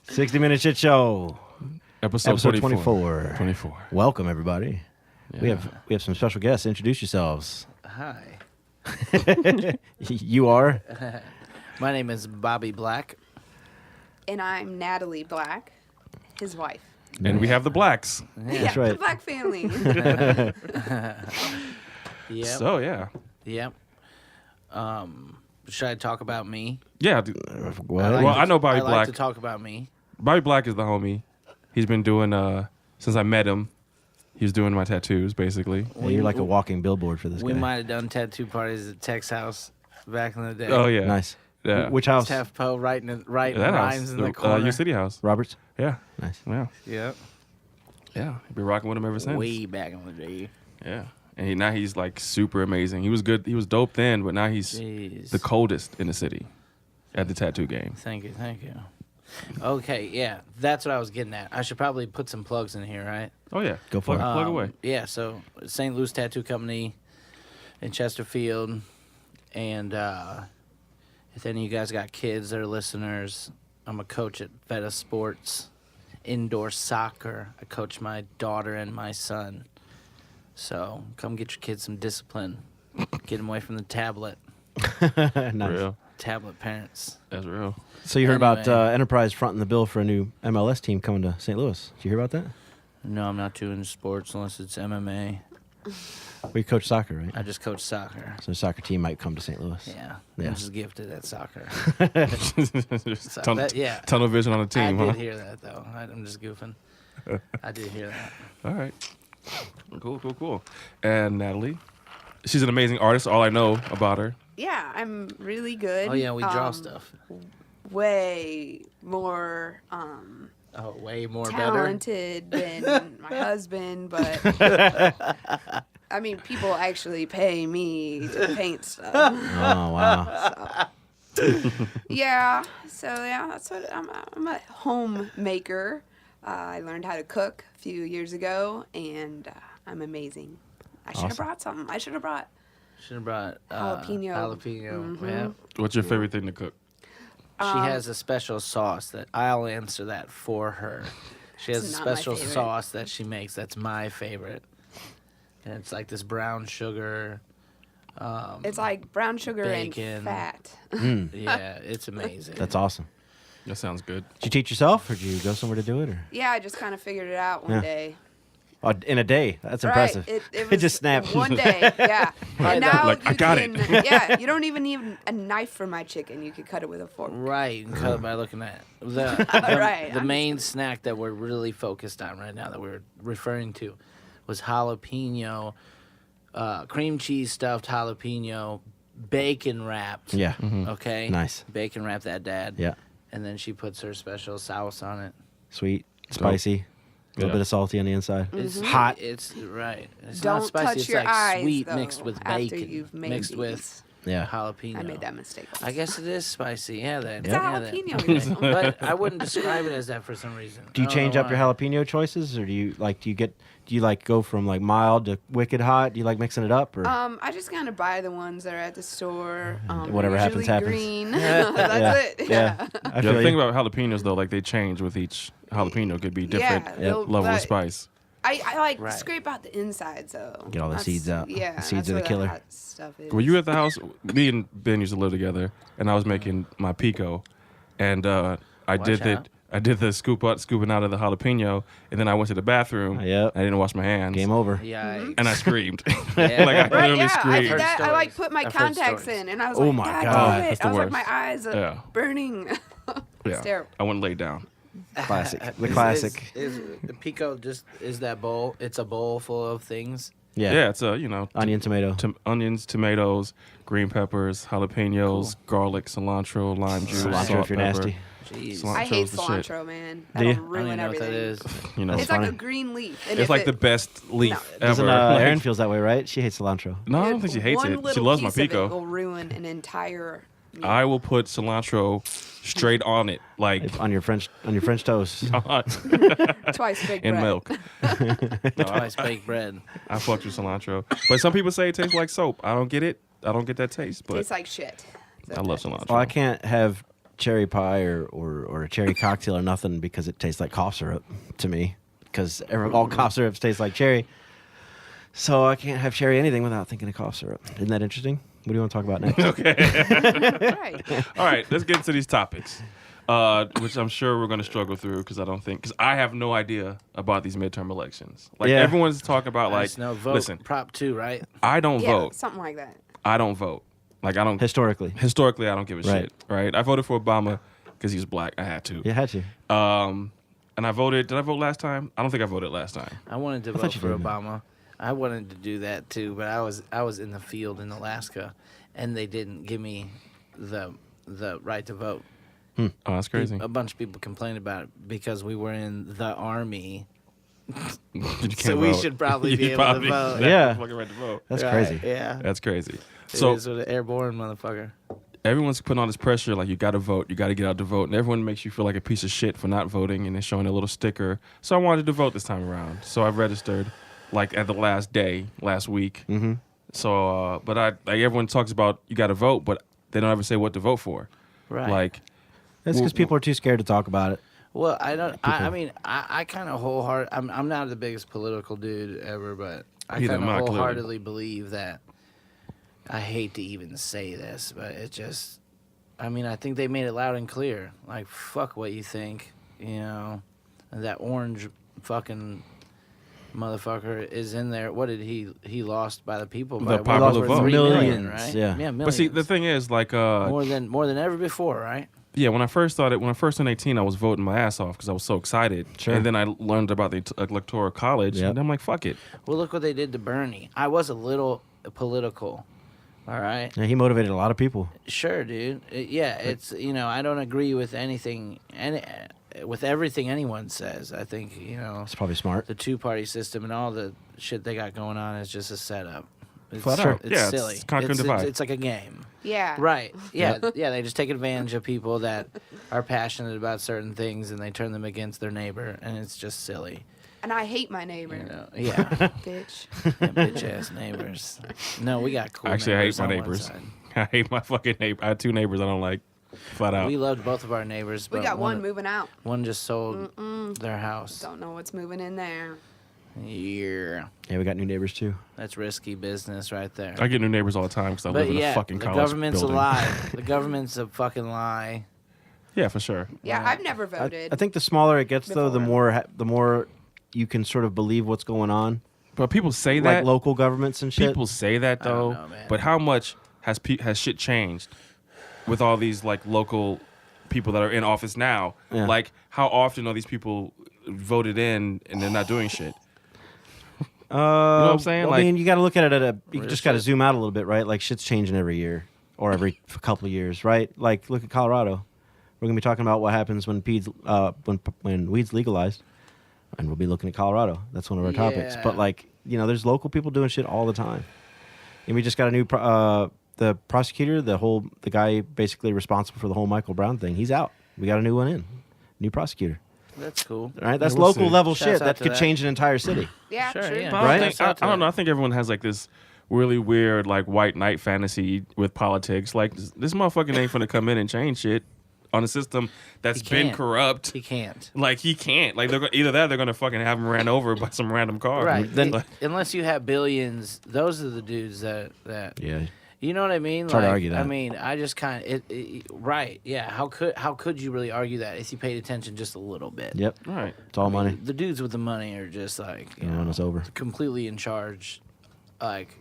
60-minute shit show. Episode 24. 24. Welcome everybody. Yeah. We have some special guests. Introduce yourselves. Hi. You are My name is Bobby Black. And I'm Natalie Black, his wife. And we have the blacks. That's right. The Black family. Yep. So, yeah. Yep. Should I talk about me? Yeah. What? Well, I know Bobby I like Black. to talk about me. Bobby Black is the homie. He's been doing, since I met him, he's doing my tattoos, basically. Yeah, you're like a walking billboard for this We guy. might have done tattoo parties at Tech's house back in the day. Oh, yeah. Nice. Yeah. Which house? Tef Poe writing That rhymes house. in the corner. Your city house. Roberts. Yeah. Nice. Yeah. Yep. Yeah. Been rocking with him ever since. Way back in the day. Yeah. And now he's like super amazing. He was good. He was dope then, but now he's Jeez. the coldest in the city at the tattoo game. Thank you. Okay, yeah. That's what I was getting at. I should probably put some plugs in here, right? Oh, yeah. Go for it. Plug away. Yeah, so St. Louis Tattoo Company in Chesterfield. And if any of you guys got kids that are listeners, I'm a coach at Veta Sports, indoor soccer. I coach my daughter and my son. So come get your kids some discipline. Get them away from the tablet. Nice. Real. Tablet parents. That's real. So you heard about Anyway. Enterprise fronting the bill for a new MLS team coming to St. Louis. Did you hear about that? No, I'm not doing sports unless it's MMA. We coach soccer, right? I just coach soccer. So the soccer team might come to St. Louis. Yeah, Yeah. I'm just gifted at soccer. So Tunnel, that- yeah. tunnel vision on the team, I huh? did hear that though. I'm just goofing. I did hear that. All right. Cool. And Natalie, she's an amazing artist. All I know about her. Yeah, I'm really good. Oh yeah, we draw stuff. Way more Oh, way more talented than my husband, but I mean, people actually pay me to paint stuff. Oh wow. Yeah, so yeah, that's what I'm a homemaker. I learned how to cook a few years ago, and I'm amazing. I should have Awesome. brought something. I should have brought Should have brought Jalapeno. Jalapeno. Mhm. Yeah. What's your favorite thing to cook? She has a special sauce that I'll answer that for her. She has a It's not my special favorite. sauce that she makes that's my favorite. And it's like this brown sugar. It's like brown sugar Bacon. and fat. Yeah, it's amazing. That's awesome. That sounds good. Did you teach yourself, or did you go somewhere to do it, or Yeah, I just kind of figured it out one Yeah. day. in a day? That's Right, impressive. It was just snapped. one day. Yeah, Right, and now like, you I got can. it. Yeah, you don't even need a knife for my chicken. You could cut it with a fork. Right, you can cut it by looking at the Right, the I'm main snack that we're really focused on right now that we're referring to was jalapeno, cream cheese stuffed jalapeno, bacon wrapped. Yeah. Okay. Nice. Bacon wrapped that dad. Yeah. And then she puts her special sauce on it. Sweet, spicy, a little Yeah. bit of salty on the inside. It's Hot. It's right. It's Don't not spicy. touch It's your like eyes, sweet though, mixed with after bacon, you've made mixed these. with Yeah. jalapeno. I made that mistake. I guess it is spicy. Yeah, that. It's yeah, a that. jalapeno. But I wouldn't describe it as that for some reason. Do you I don't change know up your why. jalapeno choices, or do you go from like mild to wicked hot? Do you like mixing it up, or I just kind of buy the ones that are at the store. Whatever happens, usually happens. green. That's it. yeah? I Yeah, feel the thing you. about jalapenos though, like they change with each jalapeno. Could be different they'll- level of but spice. I like Right. scrape out the insides though. Get all the seeds out. Yeah, The seeds that's are the where killer. hot stuff is. Were you at the house? Me and Ben used to live together, and I was making my pico, and I Watch out. did the scooping out of the jalapeno, and then I went to the bathroom. Yep. I didn't wash my hands. Game over. Yeah. And I screamed. Yeah. Like I Right, literally yeah, I screamed. did that. I like put my I've heard contacts stories. in, and I was Oh like, my God, God, damn it. that's the I was like, worst. my eyes are Yeah. burning. Yeah. terrible. I wouldn't lay down. Classic. The classic. Is pico just is that bowl? It's a bowl full of things. Yeah. Yeah, it's Onion, tomato. onions, tomatoes, green peppers, jalapenos, garlic, cilantro, lime juice, Cilantro salt, if you're pepper. nasty. Jeez. Cilantro. I hate Cilantro's the shit. cilantro, man. Do That'll you? I don't ruin even know what that everything. is. You know, It's funny. like a green leaf. And it's if like it- the best leaf No. Doesn't ever. Erin feels that way, right? She hates cilantro. No, I don't think she hates one it. She little loves my piece of it pico. will ruin an entire meal. I will put cilantro straight on it, like On your French toast. Twice big in bread. milk. No, I, Twice baked bread. I fucked with cilantro, but some people say it tastes like soap. I don't get it. I don't get that taste, but Tastes like shit. I love cilantro. Well, I can't have cherry pie or a cherry cocktail or nothing because it tastes like cough syrup to me. Because all cough syrups taste like cherry. So I can't have cherry anything without thinking of cough syrup. Isn't that interesting? What do you want to talk about next? Right. All right, let's get into these topics, which I'm sure we're going to struggle through because I have no idea about these midterm elections. Like Yeah. everyone's talking about, like, Nice, no vote. listen, Prop 2, right? I don't Yeah, vote. something like that. I don't vote. Like I don't. Historically. Historically, I don't give a Right. shit. Right? I voted for Obama because he was black. I had to. You had to. And I voted. Did I vote last time? I don't think I voted last time. I wanted to thought vote you for did, man. Obama. I wanted to do that too, but I was in the field in Alaska, and they didn't give me the right to vote. Oh, that's crazy. A bunch of people complained about it because we were in the army. You So can't we vote. should probably You be able to probably vote. have Yeah. the fucking right to vote. That's Right, crazy. Yeah. That's crazy. So So the airborne motherfucker. everyone's putting all this pressure, like you got to vote, you got to get out to vote, and everyone makes you feel like a piece of shit for not voting, and they're showing a little sticker. So I wanted to vote this time around. So I registered, like at the last day, last week. Mm-hmm. So, but like everyone talks about you got to vote, but they don't ever say what to vote for. Right. Like, That's because people are too scared to talk about it. Well, I don't. I mean, I kind of wholehearted. I'm not the biggest political dude ever, but I Either kind of am I, clearly. wholeheartedly believe that. I hate to even say this, but it just. I mean, I think they made it loud and clear. Like, fuck what you think, you know. That orange fucking motherfucker is in there. What did he lost by the people? The by popular over vote. 3 million, Millions, right? yeah. Yeah, millions. but see, the thing is, like, more than ever before, right? yeah, when I first turned 18, I was voting my ass off because I was so excited. Sure. And then I learned about the electoral college, Yep. and I'm like, fuck it. Well, look what they did to Bernie. I was a little political, all right? Yeah, he motivated a lot of people. Sure, dude. It's, you know, I don't agree with anything, with everything anyone says. I think, you know, It's probably smart. the two-party system and all the shit they got going on is just a setup. It's, Flat out. it's Yeah, it's silly. conquer and divide. It's like a game. Yeah. Right. Yeah. Yeah. They just take advantage of people that are passionate about certain things and they turn them against their neighbor, and it's just silly. And I hate my neighbor. You know? Yeah. Bitch. Yeah, bitch ass neighbors. No, we got cool. Actually, I hate my on one neighbors. side. I hate my fucking neighbor. I have 2 neighbors I don't like, flat out. We loved both of our neighbors, We but got one moving out. One just sold their house. Don't know what's moving in there. Yeah, Yeah, we got new neighbors too. that's risky business right there. I get new neighbors all the time because I live But in yeah, a fucking the college government's building. a lie. The government's a fucking lie. Yeah, for sure. Yeah, Right. I've never voted. I think the smaller it gets, though, the Before. more you can sort of believe what's going on. But people say Like that. local governments and shit. People say that I don't though. know, man. But how much has shit changed with all these like local people that are in office now? Yeah. Like how often are these people voted in and they're not doing shit? You know what I'm saying? I Like- mean, you got to look at it you Real just got to shit. zoom out a little bit, right? Like shit's changing every year or every couple of years, right? Like look at Colorado. We're gonna be talking about what happens when when weed's legalized, and we'll be looking at Colorado. That's one of our topics. Yeah. But like there's local people doing shit all the time, and we just got a new the prosecutor, the guy basically responsible for the whole Michael Brown thing. He's out. We got a new one in, new prosecutor. That's cool. Right? That's we'll local see. level Shouts shit out that to could that. change an entire city. Yeah, Sure, true. yeah. But I Right? don't think, I don't know. I think everyone has like this really weird like white knight fantasy with politics. Like this motherfucker ain't finna come in and change shit on a system that's He been can't. corrupt. He can't. Like he can't. Like either that, or they're gonna fucking have him ran over by some random car. Right. Then- Like, Unless you have billions, those are the dudes that Yeah. you know what I mean? It's hard to Like, argue that. I mean, I just kind of right. Yeah. How could you really argue that if you paid attention just a little bit? Yep. all right. It's all money. The dudes with the money are just like you Run know, us over. completely in charge, like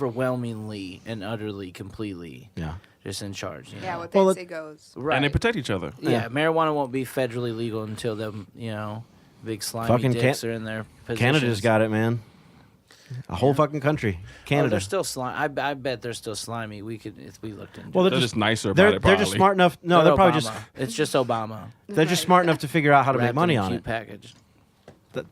overwhelmingly and utterly, completely Yeah. just in charge. You Yeah, know? what they Well, say goes. right. And they protect each other. yeah, marijuana won't be federally legal until them, big slimy Fucking dicks are in their positions. Canada just got it, man. A whole fucking country. Oh, Canada. they're still slimy. I bet they're still slimy. We could if we looked into. well, it. They're just nicer about it. they're just probably. smart enough. No, they're probably Obama. It's just Obama. they're just smart enough to figure out how to make wrapped money in a on cute it. package.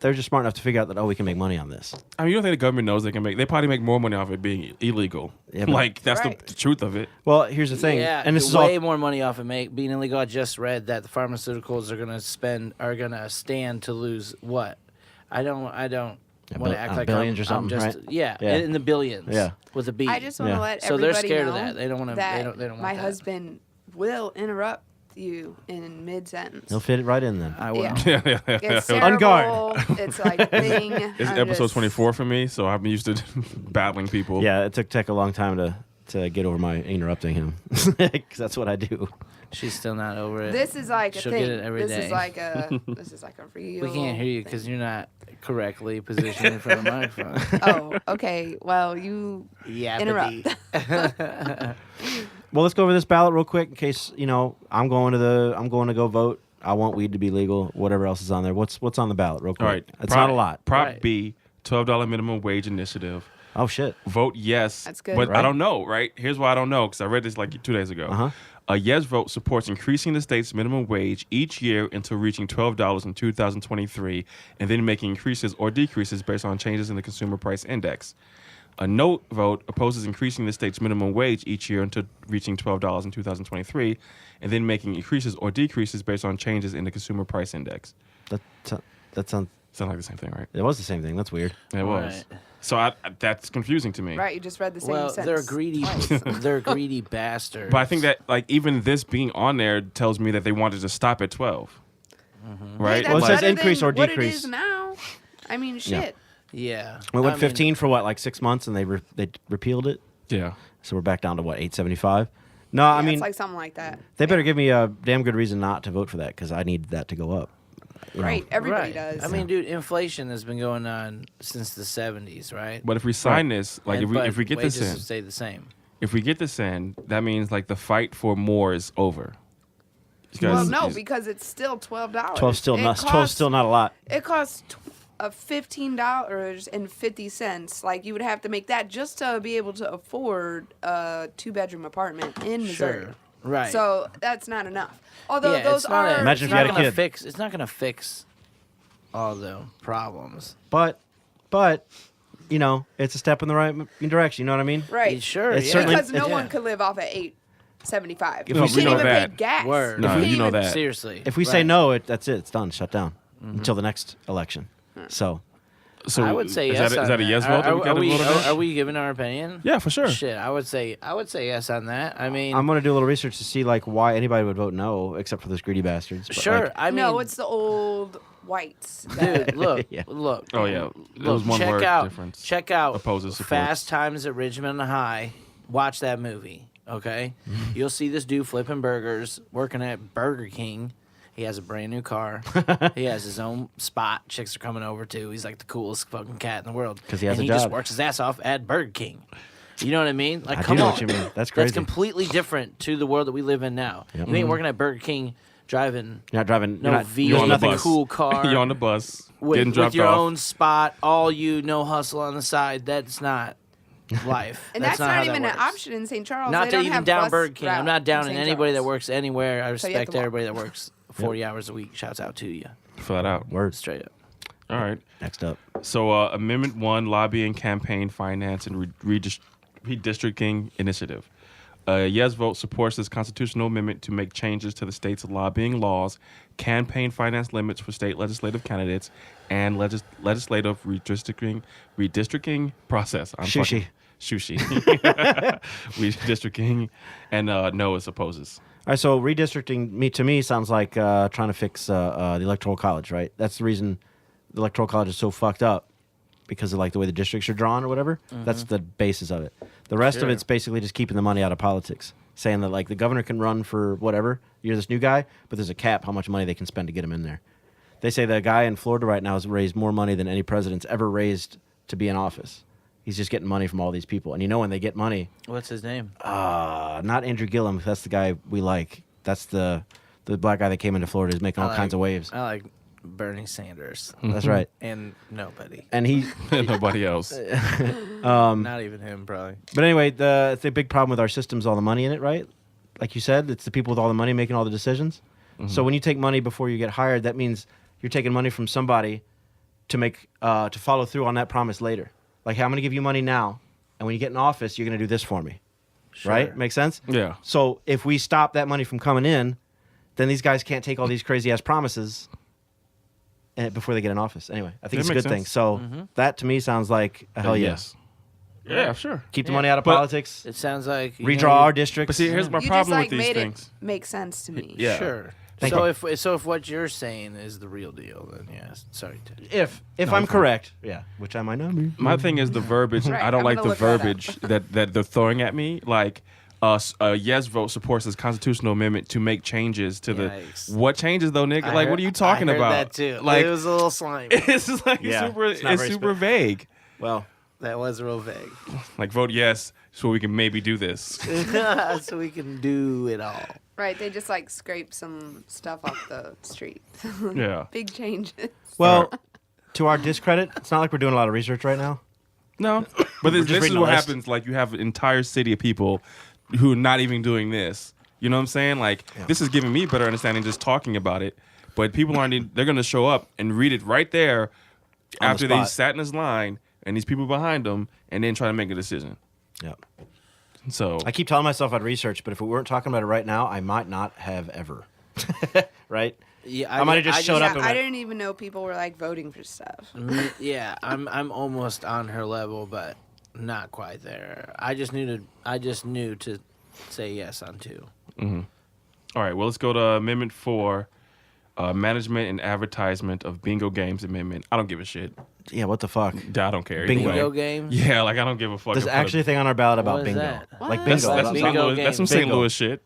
They're just smart enough to figure out that we can make money on this. I mean, you don't think the government knows they can make? They probably make more money off it being illegal. Yeah, but- like that's Right. the truth of it. Well, here's the thing, Yeah, and this is way all. more money off of being illegal. I just read that the pharmaceuticals are gonna stand to lose what? I don't want to act like billions I'm, or something, I'm just right? yeah, Yeah. in the billions. Yeah. with a B. I just want to Yeah. let So they're everybody scared know of that. They don't wanna- that they don't want my that. husband will interrupt you in mid-sentence. He'll fit it right in then. I will. Yeah. It's terrible. Unguard. It's like Bing. It's episode 24 for me, so I'm used to battling people. Yeah, it took Tech a long time to get over my interrupting him. Because that's what I do. She's still not over it. This is like a She'll thing. get it every this day. is like a real. We can't hear you because you're not correctly positioned in front of the microphone. Oh, okay. Well, you interrupt. Well, let's go over this ballot real quick in case I'm going to go vote. I want weed to be legal. Whatever else is on there. What's on the ballot real quick? All right. It's not a lot. Prop Right. B, $12 minimum wage initiative. Oh shit. Vote yes. That's good. But I Right. don't know, right? Here's why I don't know, because I read this like 2 days ago. Uh-huh. A yes vote supports increasing the state's minimum wage each year until reaching $12 in 2023, and then making increases or decreases based on changes in the consumer price index. A no vote opposes increasing the state's minimum wage each year until reaching $12 in 2023, and then making increases or decreases based on changes in the consumer price index. That sounds. Sound like the same thing, right? It was the same thing. That's weird. It was. Right. So that's confusing to me. Right, you just read the same Well, sentence. they're greedy. They're greedy bastards. But I think that like even this being on there tells me that they wanted to stop at 12. Right? Hey, Well, it that's says better increase than or what decrease. it is now. I mean, shit. Yeah. We went I mean, 15 for what, like 6 months, and they repealed it. Yeah. So we're back down to what, 875? No, Yeah, I mean it's like something like that. they better give me a damn good reason not to vote for that because I need that to go up. You know. Right, everybody Right. does. I mean, dude, inflation has been going on since the 70s, right? But if we sign this, like And- if we get this wages in, stay the same. if we get this in, that means like the fight for more is over. You well, guys- no, you- because it's still $12. 12 still not 12 still not a lot. It costs $15.50. Like you would have to make that just to be able to afford a 2-bedroom apartment in Missouri. Sure. Right. So that's not enough. Although yeah, those it's not are Imagine if you had a kid. It's not going to fix all the problems. But it's a step in the right direction. You know what I mean? right. Sure. It's yeah. certainly- Because no Yeah. one could live off at $8.75. If You we can't know even that. pay gas. Word. No, can't you know even- that. Seriously. If we say Right. no, it's it's done, shut down until the next election. So So I would say is yes. That, on is that a yes Are- vote? that we Are, gotta we, vote on? are we giving our opinion? Yeah, for sure. Shit, I would say yes on that. I mean, I'm gonna do a little research to see like why anybody would vote no, except for those greedy bastards. But, sure. like, I mean, No, it's the old whites. dude. Look, Yeah. look. Oh, yeah. It Look, was one check word out, difference. Check out Opposes, supports. Fast Times at Ridgemont High. Watch that movie, okay? You'll see this dude flipping burgers, working at Burger King. He has a brand new car. He has his own spot. Chicks are coming over too. He's like the coolest fucking cat in the world. 'Cause he has and a he just job. works his ass off at Burger King. You know what I mean? Like, I do come know on. what you mean. That's crazy. That's completely different to the world that we live in now. Yep. You ain't working at Burger King driving You're not driving. no You're not, V, you're on the nothing bus. cool car. You're on the bus, getting with dropped your off. own spot, all you, no hustle on the side. That's not life. And that's how not that even an works. option in St. Charles. Not They to don't even have down bus Burger King. I'm route not in down in St. anybody that Charles. works anywhere. I So you have respect to walk. everybody that works 40 hours a week. Shouts out to you. Flat out. Word. Straight up. All right. Next up. So, Amendment 1, Lobbying, Campaign, Finance, and Redistricting Initiative. A yes vote supports this constitutional amendment to make changes to the state's lobbying laws, campaign finance limits for state legislative candidates, and legislative redistricting process. Shushi. Shushi. Redistricting, and no, it opposes. All right, so redistricting to me sounds like trying to fix the electoral college, right? That's the reason the electoral college is so fucked up because of like the way the districts are drawn or whatever. That's the basis of it. The rest of Sure. it's basically just keeping the money out of politics, saying that like the governor can run for whatever. You're this new guy, but there's a cap how much money they can spend to get him in there. They say the guy in Florida right now has raised more money than any president's ever raised to be in office. He's just getting money from all these people, and you know when they get money. What's his name? Not Andrew Gillum. That's the guy we like. That's the black guy that came into Florida is making all kinds of waves. I like Bernie Sanders. That's right. And nobody. And he, Nobody else. Not even him, probably. but anyway, the big problem with our system's all the money in it, right? Like you said, it's the people with all the money making all the decisions. So when you take money before you get hired, that means you're taking money from somebody to make to follow through on that promise later. Like, hey, I'm going to give you money now, and when you get in office, you're going to do this for me. Sure. Right? Make sense? Yeah. So if we stop that money from coming in, then these guys can't take all these crazy ass promises before they get in office. Anyway, I think That it's a makes good thing. sense. So that to me sounds like a hell yes. Yeah, sure. Keep the Yeah. money out of But- politics. It sounds like Redraw our districts. But see, here's my You just problem like with these made things. it make sense to me. Yeah. Sure. Thank So you. if what you're saying is the real deal, then yes. Sorry. if I'm correct, yeah, which I might not be. My thing is the verbiage. Right, I don't I'm like gonna the look that up. verbiage that they're throwing at me. Like, a yes vote supports this constitutional amendment to make changes to Yikes. the. What changes though, nigga? I Like, heard- what are you talking I heard about? That too. Like, it was a little slimy. it's just like Yeah, super. it's not It's very super vague. Well, That was real vague. Like, vote yes so we can maybe do this. So we can do it all. Right, they just like scrape some stuff off the street. Yeah. Big changes. well, to our discredit, it's not like we're doing a lot of research right now. No, but this just is reading a what list. happens. Like, you have an entire city of people who are not even doing this. You know what I'm saying? Like, this is giving me better understanding just talking about it. But people aren't. They're going to show up and read it right there On the after they spot. sat in this line and these people behind them, and then try to make a decision. Yeah. So I keep telling myself I'd research, but if we weren't talking about it right now, I might not have ever. Right? Yeah, I might have just showed up Yeah, and I went, didn't even know people were like voting for stuff. Yeah, I'm almost on her level, but not quite there. I just knew to say yes on 2. all right, well, let's go to Amendment 4, Management and Advertisement of Bingo Games Amendment. I don't give a shit. yeah, what the fuck? I don't care. Bingo. Either way. Bingo games. Yeah, like, I don't give a fuck. There's if actually a thing on our ballot about What is bingo. that? Like What? bingo. that's some Bingo St. Louis, that's some games. St. Bingo. Louis shit.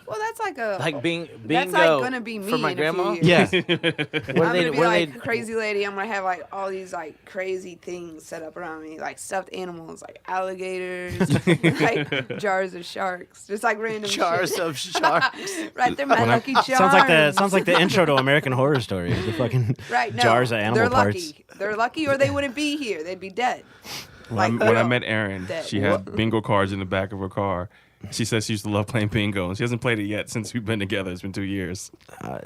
Well, that's like a Like bingo. that's like gonna be me for my in grandma. a few years. Yeah. What I'm are they? gonna be What are like they? crazy lady. I'm gonna have like all these like crazy things set up around me, like stuffed animals, like alligators, like jars of sharks, just like random Jars shit. of sharks. Right, they're my lucky charms. Sounds like the intro to American Horror Story. The fucking right. No, jars of animal they're parts. lucky. They're lucky, or they wouldn't be here. They'd be dead. When I real. met Erin, That- she had bingo cards in the back of her car. She says she used to love playing bingo, and she hasn't played it yet since we've been together. It's been 2 years.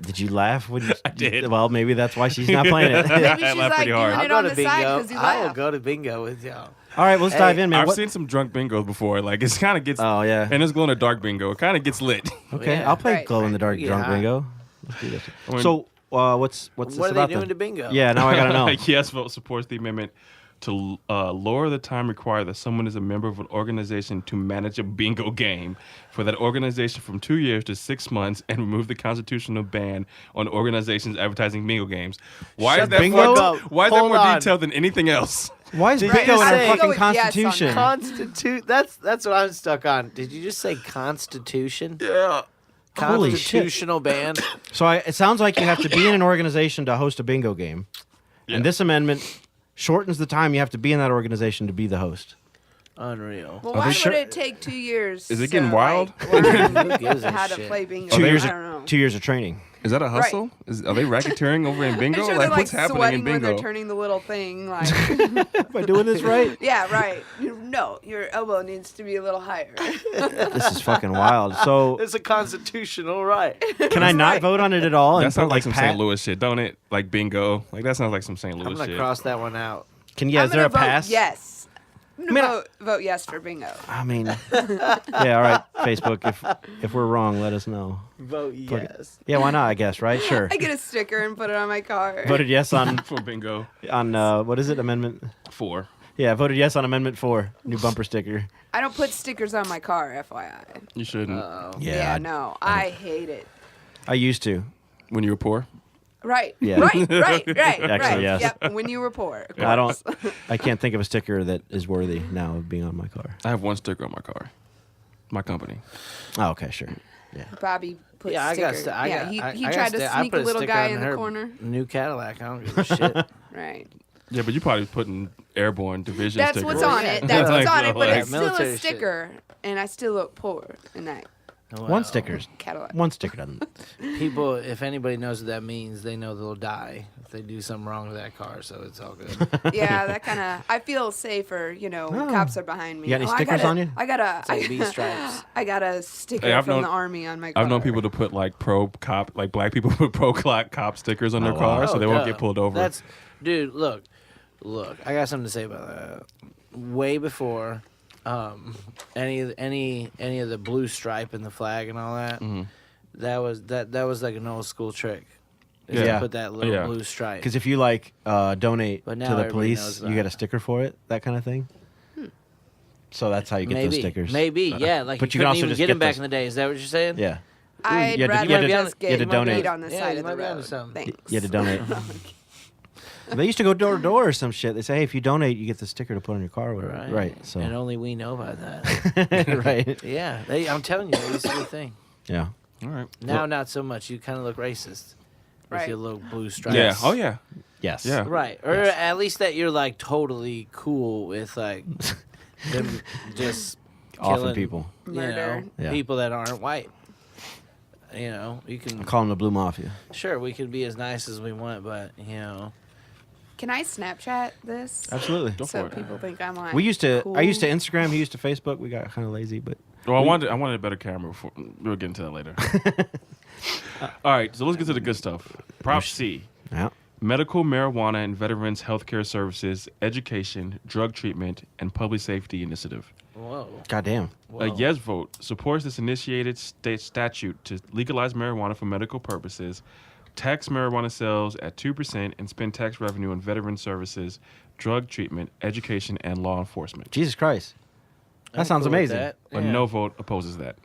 Did you laugh when you? I did. Well, maybe that's why she's not playing it. Maybe I she's laughed like pretty doing hard. I'll it go on to the side bingo. because you I will laugh. go to bingo with y'all. All right, let's Hey, dive in, man. I've What- seen some drunk bingos before. Like, it's kind of gets. Oh yeah. And it's glow in the dark bingo. It kind of gets lit. Okay, Yeah. I'll play Right, glow in the dark right. drunk Yeah. bingo. Let's do this. I mean- So, what's What this are they about doing then? to bingo? Yeah, now I gotta know. Like, yes vote supports the amendment to lower the time required that someone is a member of an organization to manage a bingo game for that organization from 2 years to 6 months and remove the constitutional ban on organizations advertising bingo games. Why Shut is that the more, fuck up. why is that Hold more on. detailed than anything else? Why is Did bingo you in our say- fucking Go with yes on constitution? that. Constitute. That's what I'm stuck on. Did you just say constitution? Yeah. Holy shit. Constitutional ban. So it sounds like you have to be in an organization to host a bingo game, Yeah. and this amendment shortens the time you have to be in that organization to be the host. Unreal. Well, Are why they would sure- it take 2 years? Is it getting to, wild? Like, learn Who gives a how to shit? play bingo? Two I years. don't know. 2 years of training. Is that a hustle? Are they racketeering over in bingo? I'm sure Like, they're what's like happening sweating in when bingo? they're turning the little thing. Like, Am I doing this right? yeah, right. No, your elbow needs to be a little higher. This is fucking wild. So It's a constitutional right. can I not right. vote on it at all? That And sounds put, like some pat- St. Louis shit, don't it? Like bingo. Like, that sounds like some St. I'm Louis gonna shit. cross that one out. Can yeah? I'm Is there a gonna vote pass? Yes. I'm mean, gonna vote yes for bingo. I mean, yeah. All right, Facebook. If we're wrong, let us know. Vote Put it- yes. Yeah, why not? I guess right. Sure. I get a sticker and put it on my car. Voted yes on For bingo. what is it? Amendment. 4. Yeah, voted yes on Amendment 4. New bumper sticker. I don't put stickers on my car, FYI. You shouldn't. Yeah, No, I hate it. I used to. When you were poor. Right. Yeah. Right. Actually, Right. yes. Yep. When you were poor. of I don't. course. I can't think of a sticker that is worthy now of being on my car. I have one sticker on my car. My company. Oh, okay, sure. Yeah. Bobby put Yeah, I got. sticker. I yeah, got. he I he got tried to I sneak put a little sticker guy on in the her corner. New Cadillac. I don't give a shit. Right. Yeah, but you probably putting airborne division That's stickers. what's on yeah. it. That's what's on it. But Like it's still military a shit. sticker, and I still look poor in that One sticker's Cadillac. one sticker doesn't. People, if anybody knows what that means, they know they'll die if they do something wrong with that car. So it's all good. Yeah, that kind of. I feel safer, when cops are behind me. You got any I stickers gotta- on you? I got a. like B stripes. I got a sticker Hey, I've from known- the army on my car. I've known people to put like pro cop, like black people put pro cop stickers on their wow. car so they won't duh. get pulled over. That's, dude. Look. I got something to say about that. Way before any of the blue stripe and the flag and all that. That was like an old school trick. Is to Yeah. put that little Yeah. blue stripe. Because if you donate But to now the everybody police, knows you that. get a sticker for it. That kind of thing. So that's how you get Maybe. those stickers. Maybe, yeah. Like But you you can couldn't also even just get get them back those- in the day. Is that what you're saying? Yeah. I'd you had to- rather you had to- just you had get to donate. meat on the Yeah, side you of might the be onto road. something. Thanks. You had to donate. They used to go door to door or some shit. They say, hey, if you donate, you get the sticker to put on your car or whatever. Right. So. And only we know about that. Right. Yeah, I'm telling you, it used to be a thing. Yeah. All right. Now, not so much. You kind of look racist with Right. your little blue stripes. Yeah. Oh yeah. Yes. Yeah. Right, or at least that you're like totally cool with like them just Offing killing people. You Murder. know, Yeah. people that aren't white. You know, you can Call them the Blue Mafia. sure we can be as nice as we want, but you know, Can I Snapchat this? Absolutely. Go So for it. people think I'm like. We used to. cool. I used to Instagram. He used to Facebook. We got kind of lazy, but Well, I wanted a better camera. Before we'll get into that later. All right, so let's get to the good stuff. Prop C: yeah. medical marijuana and veterans healthcare services, education, drug treatment, and public safety initiative. whoa. Goddamn. whoa. A yes vote supports this initiated state statute to legalize marijuana for medical purposes, tax marijuana sales at 2%, and spend tax revenue on veteran services, drug treatment, education, and law enforcement. Jesus Christ. That I'm sounds cool with amazing. that. A Yeah. no vote opposes that.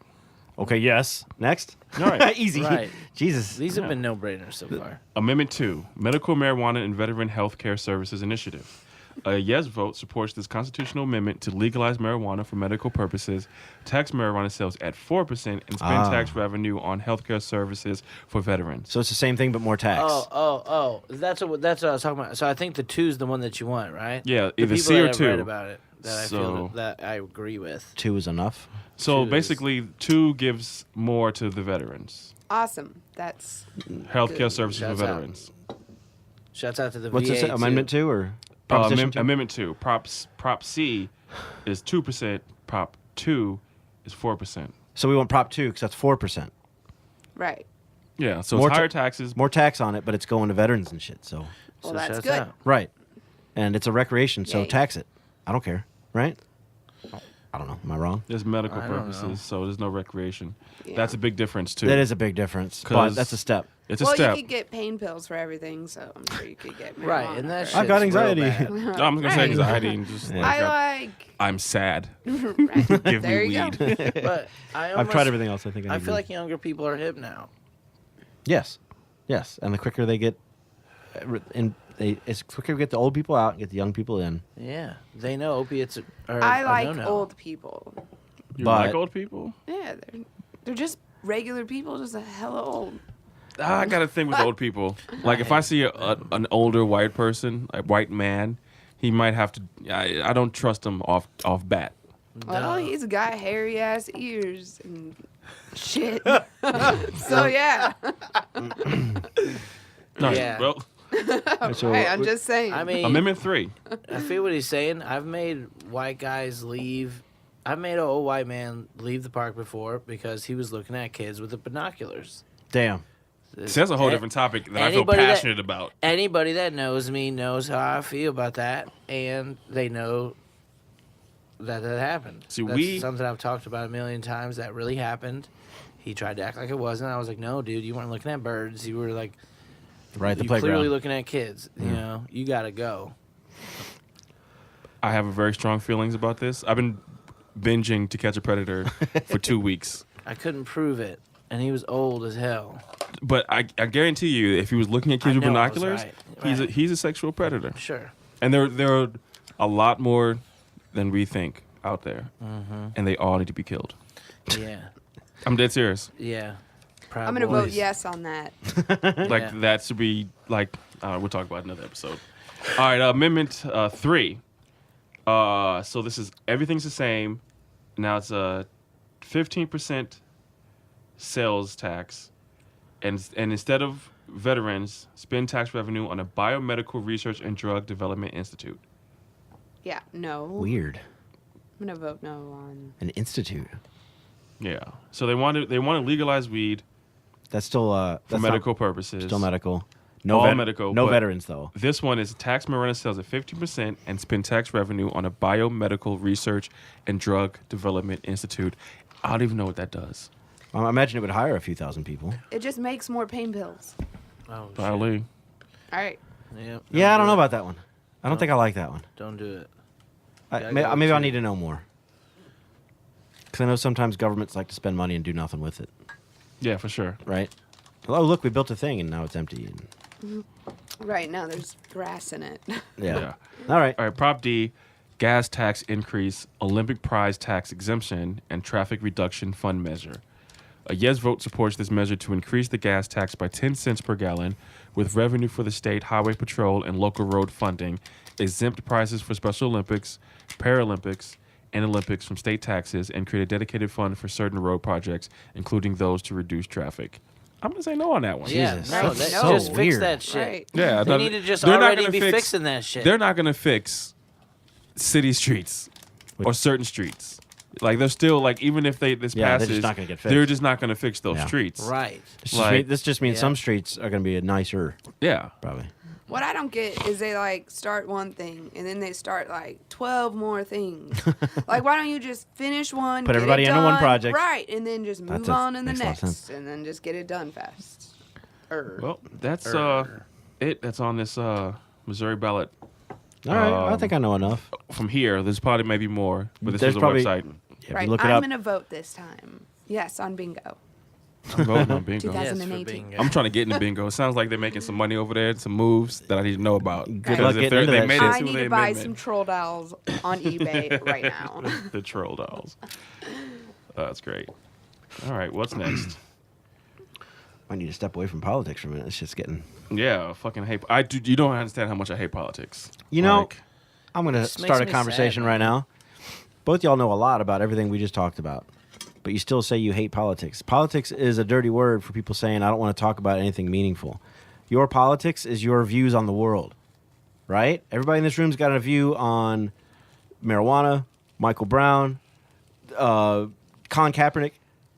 Okay. Yes. Next. All right. Easy. Right. Jesus. These have been no-brainers so far. Amendment 2, Medical Marijuana and Veteran Health Care Services Initiative. A yes vote supports this constitutional amendment to legalize marijuana for medical purposes, tax marijuana sales at 4%, and spend tax revenue on healthcare services for veterans. So it's the same thing but more tax. Oh. That's what I was talking about. So I think the 2 is the one that you want, right? Yeah, The either people C or that I've read 2. about it that I So- feel that I agree with. 2 is enough. So 2 is- basically, 2 gives more to the veterans. Awesome. That's Healthcare Good. services Shouts for out. veterans. Shouts out to the What's VA. this? Amendment too. 2 or Proposition 2? Amendment 2, Prop C is 2%, Prop 2 is 4%. So we want Prop 2 because that's 4%. right. Yeah, so More it's ta- higher taxes. More tax on it, but it's going to veterans and shit. So Well, So that's shouts good. out. right, and it's a recreation, so Yay. tax it. I don't care. Right? I don't know. Am I wrong? There's medical I don't know. purposes, so there's no recreation. Yeah. That's a big difference too. That is a big difference, but 'Cause- that's a step. It's a Well, step. you could get pain pills for everything, so I'm sure you could get marijuana. Right, and that for shit's I've got real anxiety. bad. No, I'm just gonna say Right. anxiety and just like, I I'm sad. right. Give There me you weed. go. But I I've tried everything else. I think I need feel weed. like younger people are hip now. Yes, and the quicker they get, it's quicker to get the old people out and get the young people in. Yeah, they know opiates are. I a like no-no. old people. You But- like old people? Yeah, they're just regular people, just a hella old. I got a thing with old people. Like if I see an older white person, a white man, he might have to. I don't trust him off bat. Well, No. he's got hairy ass ears and shit. So yeah, Yeah. Well, So right, I'm just saying. I mean, Amendment 3. I feel what he's saying. I've made white guys leave. I've made an old white man leave the park before because he was looking at kids with the binoculars. damn. See, that's a whole different topic that I feel Anybody that- passionate about. Anybody that knows me knows how I feel about that, and they know that happened. See, That's something I've talked about a million times. That really happened. He tried to act like it wasn't. I was like, no, dude, you weren't looking at birds. You were like, Right at the you playground. clearly looking at kids. You know, you gotta go. I have very strong feelings about this. I've been binging To Catch a Predator for 2 weeks. I couldn't prove it, and he was old as hell. But I guarantee you, if he was looking at kids I with know I was binoculars, right. he's a sexual predator. Sure. And there are a lot more than we think out there, and they all need to be killed. Yeah. I'm dead serious. Yeah. Proud I'm gonna vote boys. yes on that. Like Yeah. that should be like we'll talk about it in another episode. All right, Amendment 3. So this is everything's the same. Now it's a 15% sales tax, and instead of veterans, spend tax revenue on a biomedical research and drug development institute. Yeah, no. Weird. I'm gonna vote no on. An institute. Yeah. So they want to legalize weed That's still for that's medical purposes. Still medical. All medical, No but- veterans though. This one is tax marijuana sales at 50% and spend tax revenue on a biomedical research and drug development institute. I don't even know what that does. I imagine it would hire a few thousand people. It just makes more pain pills. Oh, shit. Probably. All right. Yeah. Yeah, I don't know about that one. I don't think I like that one. Don't do it. I, Yeah, I may, got maybe I'll two. need to know more. Because I know sometimes governments like to spend money and do nothing with it, Yeah, for sure. right? Oh, look, we built a thing and now it's empty. Right now, there's grass in it. Yeah. All right. All right, Prop D, gas tax increase, Olympic prize tax exemption, and traffic reduction fund measure. A yes vote supports this measure to increase the gas tax by 10 cents per gallon, with revenue for the state, highway patrol, and local road funding, exempt prices for Special Olympics, Paralympics, and Olympics from state taxes, and create a dedicated fund for certain road projects, including those to reduce traffic. I'm going to say no on that one. Yeah, Jesus, no, that's that, so just fix weird. that shit. Right. Yeah, They need to just they're not already gonna be fix- fixing that shit. They're not going to fix city streets or certain streets. Like, they're still, like, even if this Yeah, they're passes, just not gonna get they're fixed. just not going to fix those Yeah. streets. Right. This just means Yeah. some streets are going to be nicer, Yeah. probably. What I don't get is they like start one thing and then they start like 12 more things. Like, why don't you just finish one, Put get everybody it into one done, project. right, and then just move on in the makes a lot of sense. next, and then just get it done fast. Well, that's That's on this Missouri ballot. All right. I think I know enough. From here, there's probably maybe more, but this There's was a probably- website. Yeah, if Right, you look it I'm up. gonna vote this time. Yes, on bingo. I'm voting on bingo. 2000. Yes, for 2018. bingo. I'm trying to get into bingo. It sounds like they're making some money over there, some moves that I need to know about. Good Because luck if getting they're- into they that made shit. it I to need the to buy amendment. some troll dolls on eBay right now. The troll dolls. That's great. All right, what's next? I need to step away from politics for a minute. It's just getting. Yeah, I fucking hate. You don't understand how much I hate politics. You know, Like, I'm going to This makes start a me conversation sad, right now. Both y'all know a lot about everything we just talked about, but you still say you hate politics. Politics is a dirty word for people saying, I don't want to talk about anything meaningful. Your politics is your views on the world, right? Everybody in this room's got a view on marijuana, Michael Brown, Colin Kaepernick,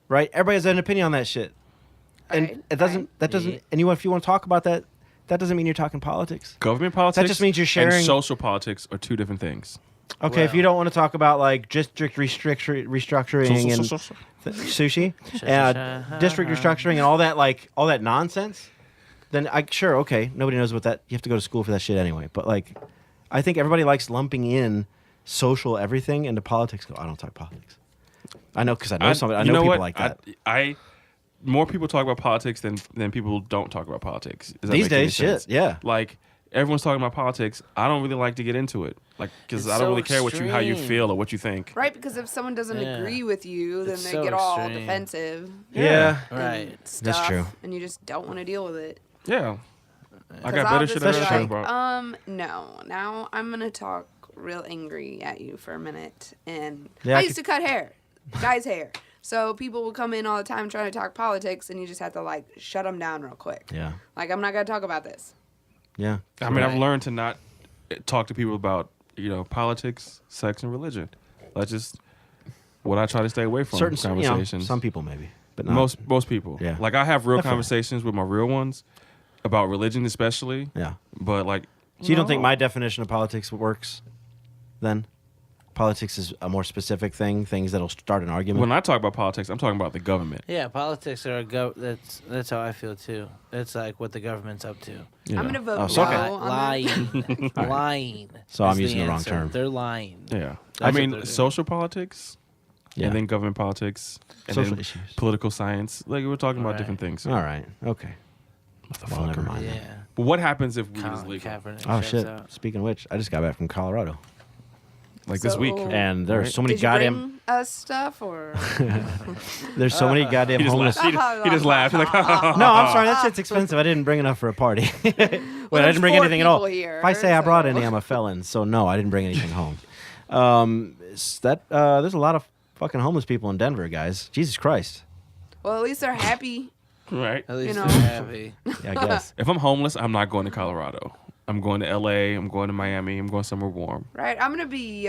right? Everybody has an opinion on that shit. And Right, it doesn't, right. that doesn't, and if you want to talk about that, that doesn't mean you're talking politics. government politics. just means you're sharing- And social politics are two different things. Okay, if Well- you don't want to talk about like district restructuring and sushi, district restructuring and all that nonsense, then sure, okay, nobody knows what that. You have to go to school for that shit anyway. But like, I think everybody likes lumping in social everything into politics. I don't talk politics. I know because I know somebody. I you know people what? like that. I more people talk about politics than people don't talk about politics. Does that These make any days, shit, sense? yeah. Like everyone's talking about politics. I don't really like to get into it, like because It's I don't so really care how you extreme. feel or what you think. Right, because if someone doesn't Yeah. agree with you, then It's they so get all extreme. defensive. Yeah. and Right. Stuff, true. And you just don't want to deal with it. Yeah, I 'Cause got I'll better just shit be to That's talk true. about. No. Now I'm gonna talk real angry at you for a minute. And Yeah, I I used to cut hair, guys' hair. So people would come in all the time trying to talk politics, and you just have to like shut them down real quick. Yeah, Like, I'm not gonna talk about this. yeah. I mean, I've Right. learned to not talk to people about politics, sex, and religion. That's just what I try to stay away from. Certain conversations. some people maybe, but not most people. Yeah. Like I have real Definitely. conversations with my real ones about religion, especially. Yeah. But like, So you don't think no. my definition of politics works? Then, politics is a more specific thing. Things that'll start an argument. When I talk about politics, I'm talking about the government. Yeah, politics are that's how I feel too. It's like what the government's up to. you I'm know? gonna vote Oh, no so okay. on that. Lying. Lying. So I'm is using the wrong answer. term. They're lying. Yeah. That's I what mean, they're doing. social politics, Yeah. and then government politics, and Social then issues. political science. Like we're talking about Right. different things. All right. Okay. Well, never mind. then. Yeah. But what happens if weed is Colin legal? Kaepernick Oh shouts shit! out. Speaking of which, I just got back from Colorado, Like this So- week. and there are Right. so many Did you goddamn. bring us stuff or? There's so many goddamn He just homeless. laughed. He just laughed. He's like, No, I'm sorry. That shit's expensive. I didn't bring enough for a party. Wait, I there's didn't bring 4 anything at all. people here, If I say I brought so- any, I'm a felon. So no, I didn't bring anything home. There's a lot of fucking homeless people in Denver, guys. Jesus Christ. Well, at least they're happy. right. At least know. they're happy. Yeah, I guess. If I'm homeless, I'm not going to Colorado. I'm going to LA. I'm going to Miami. I'm going somewhere warm. Right? I'm gonna be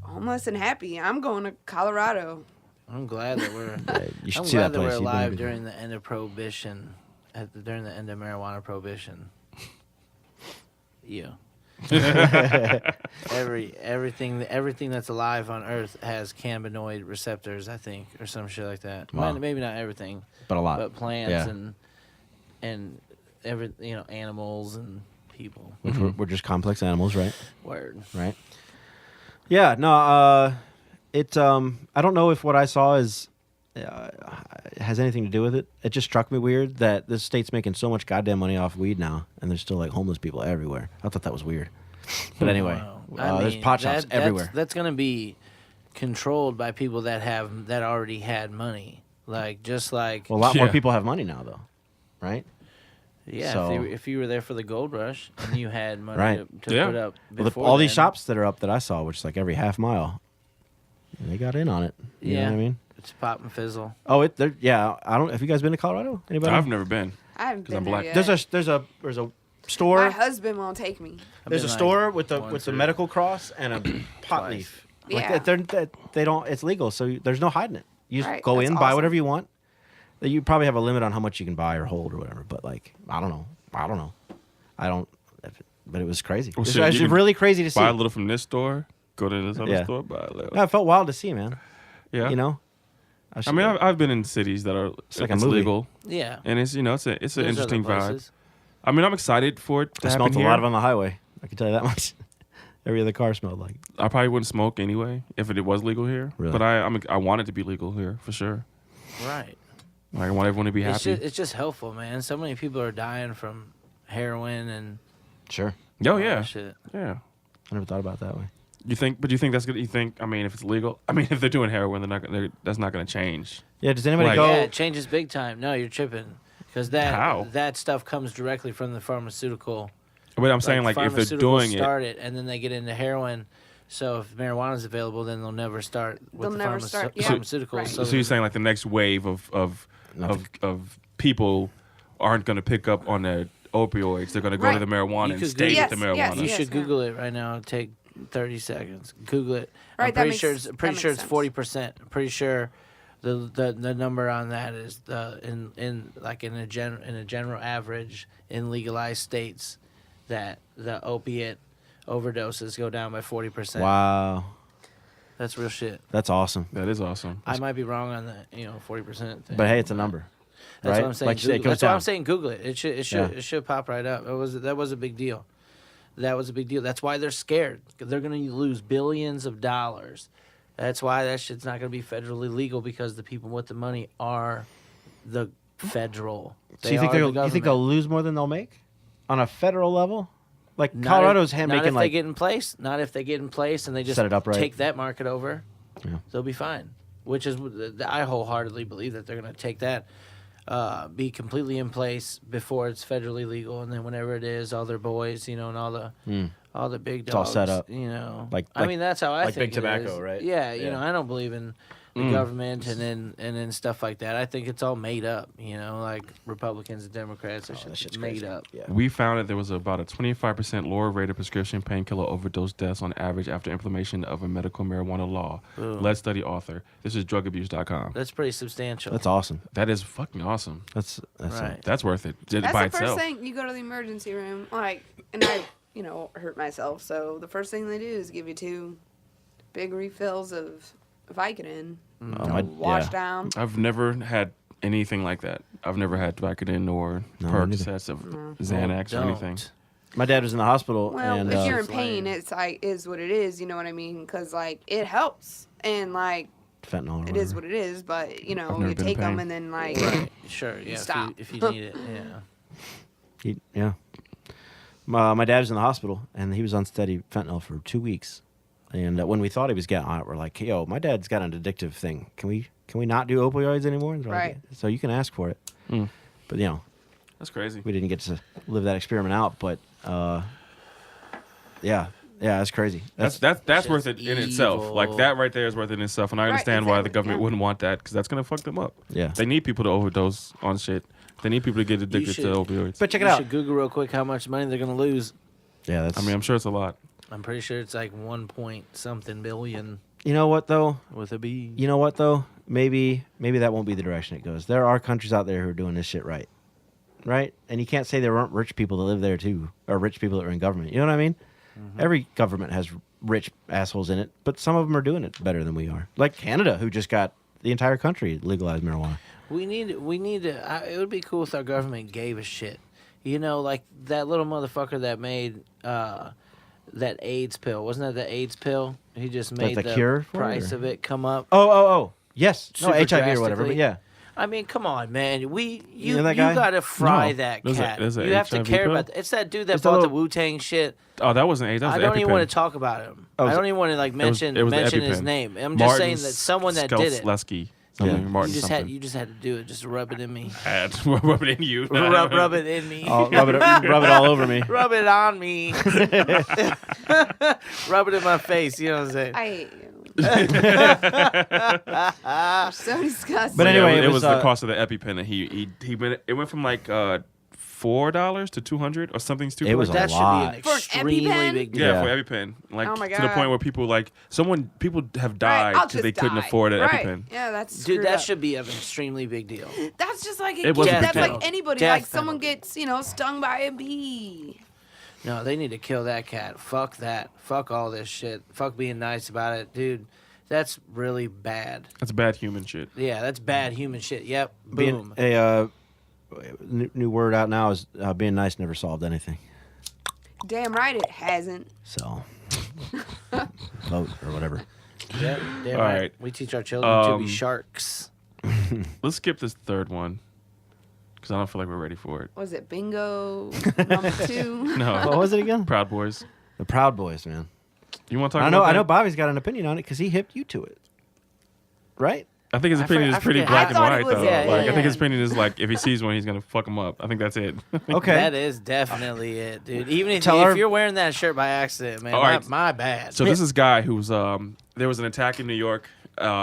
homeless and happy. I'm going to Colorado. I'm glad that we're. You should I'm see glad that that place. we're You've been alive to- during the end of prohibition, during the end of marijuana prohibition. You. everything that's alive on Earth has cannabinoid receptors, I think, or some shit like that. Wow. Maybe not everything, but a lot. but plants Yeah. and animals and people. Which we're just complex animals, right? Word. Right. Yeah. No. It I don't know if what I saw is has anything to do with it. It just struck me weird that this state's making so much goddamn money off weed now, and there's still like homeless people everywhere. I thought that was weird. But anyway, Wow. there's pot shops everywhere. That's gonna be controlled by people that already had money. Like just like Well, a lot more Yeah. people have money now, though, right? yeah, so- if you were there for the gold rush and you had money Right. to Yeah. put up Well, before all these then, shops that are up that I saw, which is like every half mile, they got in on it. You know Yeah. what I mean? it's pop and fizzle. Oh, yeah. I don't. Have you guys been to Colorado? Anybody? I've never been. I haven't 'Cause I'm been there black. yet. There's a store. My husband won't take me. I've There's a been, like, store with the once or medical cross and a pot twice. leaf. Yeah. Like they don't. It's legal, so there's no hiding it. You just Right, go that's in, buy awesome. whatever you want. You probably have a limit on how much you can buy or hold or whatever. But like, I don't know. But it was crazy. Well, It was shit, you actually can really crazy to see. Buy a little from this store, go to this other Yeah. store, buy a little. No, it felt wild to see, man. Yeah. You know. I mean, I've been in cities that are like a it's movie. legal, Yeah, and it's it's an There's other interesting vibe. places. I mean, I'm excited for it to I happen smelled a here. lot of it on the highway. I can tell you that much. Every other car smelled like. I probably wouldn't smoke anyway if it was legal here. Really? But I want it to be legal here for sure. Right. Like, I want everyone to be It's happy. it's just helpful, man. So many people are dying from heroin and Sure. Oh all yeah, that shit. yeah. I never thought about it that way. You think? But you think that's good? You think? I mean, if it's legal, I mean, if they're doing heroin, that's not going to change. Yeah. Does anybody Like- go? Yeah, it changes big time. No, you're tripping. Because How? that stuff comes directly from the pharmaceutical. But I'm saying, like, if they're pharmaceuticals doing it, start it, and then they get into heroin. So if marijuana's available, then they'll never start with They'll the never start, yeah. pharmaceuticals. Right. So so you're saying like the next wave of people aren't going to pick up on the opioids. They're going to go to Right. the marijuana You and could stay Yes, with the yes, marijuana. you yes. should Google it right now. Take 30 seconds. Google it. Right, I'm that pretty makes- sure it's that pretty sure makes it's sense. 40%. I'm pretty sure the number on that is in a general average in legalized states that the opiate overdoses go down by 40%. Wow, That's real shit. that's awesome. That is awesome. I might be wrong on the 40% thing. But hey, it's a number. That's right? what I'm saying. Like you say, it Google- goes that's why down. I'm saying Google it. It should pop right up. That was a big deal. That was a big deal. That's why they're scared. They're going to lose billions of dollars. That's why that shit's not going to be federally legal because the people with the money are the federal. So you think they'll lose more than they'll make on a federal level? Like Not Colorado's if, making not if like they get in place. Not if they get in place and they just Set it up right. take that market over. Yeah. They'll be fine. Which is, I wholeheartedly believe that they're going to take that, be completely in place before it's federally legal, and then whenever it is, all their boys, and all the big dogs, all set up. I Like- mean, that's how I like think big it tobacco, is. right? Yeah, Yeah. I don't believe in the government and then stuff like that. I think it's all made up. Like Republicans and Democrats, that that shit's shit's made crazy. up. Yeah. We found that there was about a 25% lower rate of prescription painkiller overdose deaths on average after implementation of a medical marijuana law. Boom. Lead study author. This is drugabuse.com. That's pretty substantial. That's awesome. That is fucking awesome. That's Right. That's worth it. Just That's by the first itself. thing. You go to the emergency room, and I, hurt myself. So the first thing they do is give you 2 big refills of Vicodin Oh, to my- wash yeah. down. I've never had anything like that. I've never had Vicodin or No, me neither. Percocets of Xanax or anything. Don't. My dad was in the hospital, Well, and if you're in It's pain, lame. it's is what it is. You know what I mean? Because it helps, and fentanyl. Or it is whatever. what it is. But never you been in take them, pain. and then Right. Sure. Yeah. Stop. If you need it. Yeah. Yeah. My dad was in the hospital, and he was on steady fentanyl for 2 weeks. And when we thought he was getting on it, we're like, "Yo, my dad's got an addictive thing. Can we not do opioids anymore?" And they're like, Right. "Yeah." So you can ask for it, but That's crazy. we didn't get to live that experiment out. But yeah, that's crazy. That's worth it in Shit's itself. evil. Like that right there is worth it in itself, and I Right, understand why the exactly, government yeah. wouldn't want that because that's gonna fuck them up. Yeah. They need people to overdose on shit. They need people to get addicted to should- opioids. But check it You out. should Google real quick how much money they're gonna lose. Yeah, that's. I mean, I'm sure it's a lot. I'm pretty sure it's like 1 point something billion you know what though? with a B. You know what though? Maybe that won't be the direction it goes. There are countries out there who are doing this shit right, and you can't say there aren't rich people that live there too, or rich people that are in government. You know what I mean? Every government has rich assholes in it, but some of them are doing it better than we are. Like Canada, who just got the entire country legalized marijuana. We need to. It would be cool if our government gave a shit. Like that little motherfucker that made that AIDS pill. Wasn't that the AIDS pill? He just made the the cure for it, price or? of it come up. Oh. Yes. No, Super HIV or whatever. But drastically. yeah. I mean, come on, man. You know that guy? gotta fry No. that There's cat. a You have to HIV care pill? about that. It's that dude that It's the bought the little- Wu-Tang shit. Oh, that wasn't AIDS. That was I the don't even EpiPen. want to talk about him. Oh, I so- don't even want to like mention it was the mention his EpiPen. name. I'm just saying that someone that did it. Lesky. Yeah. Martin You something. just had to do it. Just rub it in me. Rub it in you. rub it in me. I'll rub it all over me. Rub it on me. Rub it in my face. You know what I'm saying? I hate you. You're so disgusting. But anyway, it it was was, the cost of the EpiPen, and he went. It went from like $4 to $200 or something stupid. It was like a That lot. should be For an an extremely EpiPen? big deal. Yeah, Yeah. for EpiPen, like Oh my to the God. point where people have died I'll because just they couldn't die. afford an Right. EpiPen. Yeah, that's Dude, screwed that up. should be an extremely big deal. That's just like It was a big that's deal. like anybody. Death like someone penalty. gets stung by a bee. No, they need to kill that cat. Fuck that. Fuck all this shit. Fuck being nice about it. Dude, that's really bad. That's bad human shit. Yeah, that's bad human shit. Yep. Boom. New word out now is being nice never solved anything. Damn right it hasn't. So vote or whatever. Yep. Damn All right. right. We teach our children to be Um, sharks. Let's skip this third one because I don't feel like we're ready for it. Was it bingo number 2? No, What was it again? Proud Boys. The Proud Boys, man. You want to talk? I know. about I that? know. Bobby's got an opinion on it because he hipped you to it, right? I think his I opinion for- is I pretty forget. black I and thought white it was- though. yeah, Like yeah, I think his yeah. opinion is like if he sees one, he's gonna fuck him up. I think that's it. Okay. That is definitely it, dude. Even if, Tell if her- you're wearing that shirt by accident, man, All right. my bad. So this is a guy who's there was an attack in New York.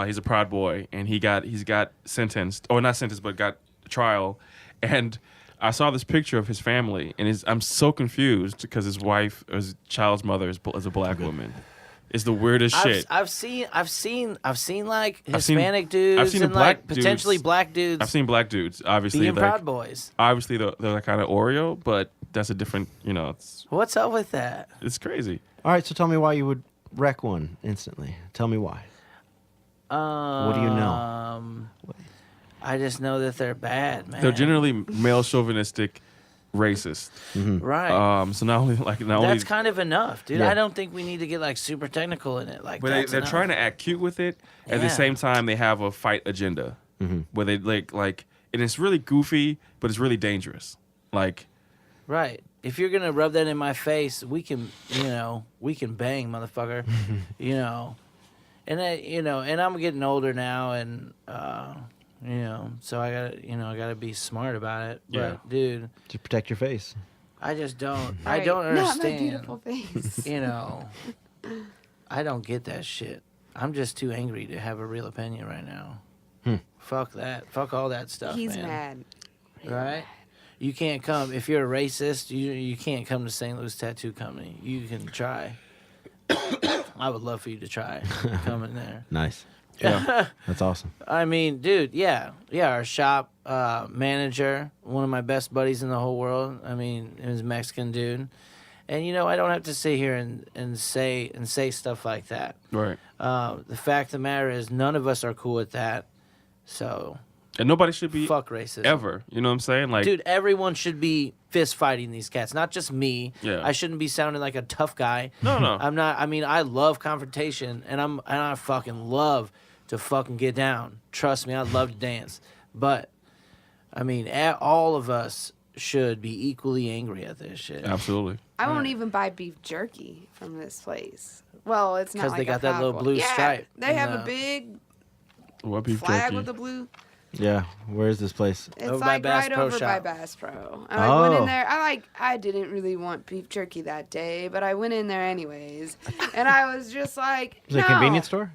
He's a Proud Boy, and he's got sentenced, or not sentenced, but got trial. And I saw this picture of his family, and I'm so confused because his wife, or his child's mother, is a black woman. It's the weirdest shit. I've seen like I've seen- Hispanic dudes I've seen the and black like potentially dudes. black dudes I've seen black dudes, obviously, being like, Proud Boys. obviously they're kind of Oreo, but that's a different, What's up with that? it's crazy. All right. So tell me why you would wreck one instantly. Tell me why. What do you know? I just know that they're bad, man. They're generally male chauvinistic, racist. right. So not only That's kind of enough, dude. Yeah. I don't think we need to get like super technical in it. Like, but that's they're enough. trying to act cute with it. At the Yeah. same time, they have a fight agenda where they like, and it's really goofy, but it's really dangerous. Like, Right. If you're gonna rub that in my face, we can bang, motherfucker. And and I'm getting older now, and so I gotta be smart about it. But Yeah. dude, To protect your face. I just don't. I Right. don't Not my understand. beautiful face. I don't get that shit. I'm just too angry to have a real opinion right now. Fuck that. Fuck all that stuff. He's man. mad. Right? You can't come if you're a racist. You can't come to St. Louis Tattoo Company. You can try. I would love for you to try coming there. Nice. Yeah. That's awesome. I mean, dude, yeah. Our shop manager, one of my best buddies in the whole world. I mean, he was a Mexican dude, and I don't have to sit here and say stuff like that. right. The fact of the matter is, none of us are cool with that. So And nobody should be fuck racism. ever. You know what I'm saying? Like, Dude, everyone should be fist fighting these cats, not just me. Yeah. I shouldn't be sounding like a tough guy. No. I'm not. I mean, I love confrontation, and I fucking love to fucking get down. Trust me, I love to dance. But I mean, all of us should be equally angry at this shit. absolutely. I won't even buy beef jerky from this place. Well, it's not 'Cause like they got a that little Pop- blue yeah, stripe They have and, a big What beef flag jerky? with the blue. Yeah. Where is this place? It's Over by like Bass right Pro over by Shop. Bass Pro. And I went Oh. in there. I didn't really want beef jerky that day, but I went in there anyways. And I was just like, Is it a convenience store?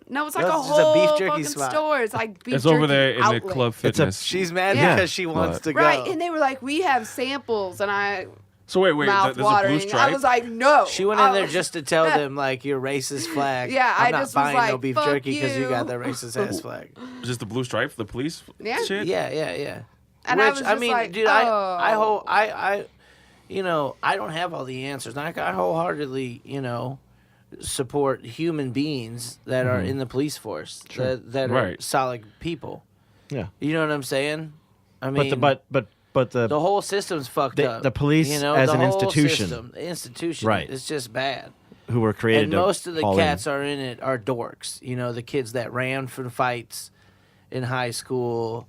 No, it's like No, a it's just a whole beef jerky fucking spot. store. It's like beef It's jerky over there in outlet. the Club It's a- Fitness. She's mad Yeah. because she wants But- to go. Right, and they were like, we have samples, and I So wait, mouth there's a blue watering. stripe. I was like, no. She went in there just to tell them like your racist flag. Yeah, I'm I not just was buying no like, beef "Fuck jerky because you got you." that racist ass flag. Just the blue stripe for the police Yeah. shit? Yeah. And I Which was I just mean, like, dude, oh. I don't have all the answers. And I wholeheartedly, support human beings that are in the police force that are Right. solid people. Yeah. You know what I'm saying? I mean, But But The whole system's fucked up. the police you know, as the an whole institution. system, the institution Right. is just bad. who were created And to most of the fall cats in. are in it are dorks. You know, the kids that ran from fights in high school.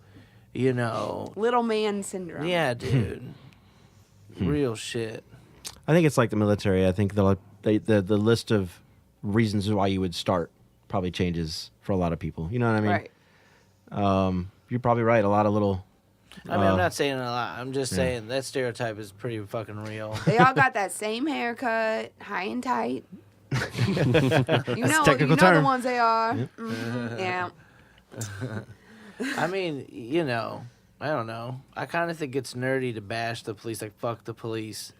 You know, Little man syndrome. yeah, dude, Hmm. real shit. I think it's like the military. I think the list of reasons why you would start probably changes for a lot of people. You know what I mean? Right. You're probably right. A lot of little. I mean, I'm not saying a lot. I'm just saying that stereotype is pretty fucking real. They all got that same haircut, high and tight. you know technical the term. ones they are. Mhm, yeah. I mean, you know, I don't know. I kind of think it's nerdy to bash the police, like fuck the police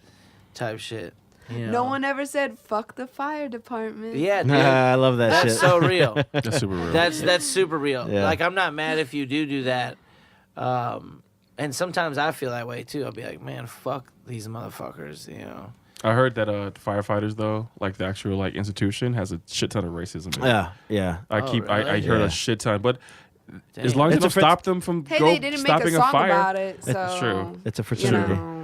type shit. You know? No one ever said fuck the fire department. Yeah, dude. I love that That's shit. so real. That's super real. That's super real. Yeah. Like, I'm not mad if you do that. And sometimes I feel that way too. I'll be like, man, fuck these motherfuckers, you know. I heard that firefighters though, like the actual like institution, has a shit ton of racism. In it. Yeah. I Oh, I really? heard Yeah. a shit ton, but as Dang. long as It's you a don't fritz- stop them from Hey, they didn't make a stopping song fire, about it, so That's true. It's a you fraternity. know.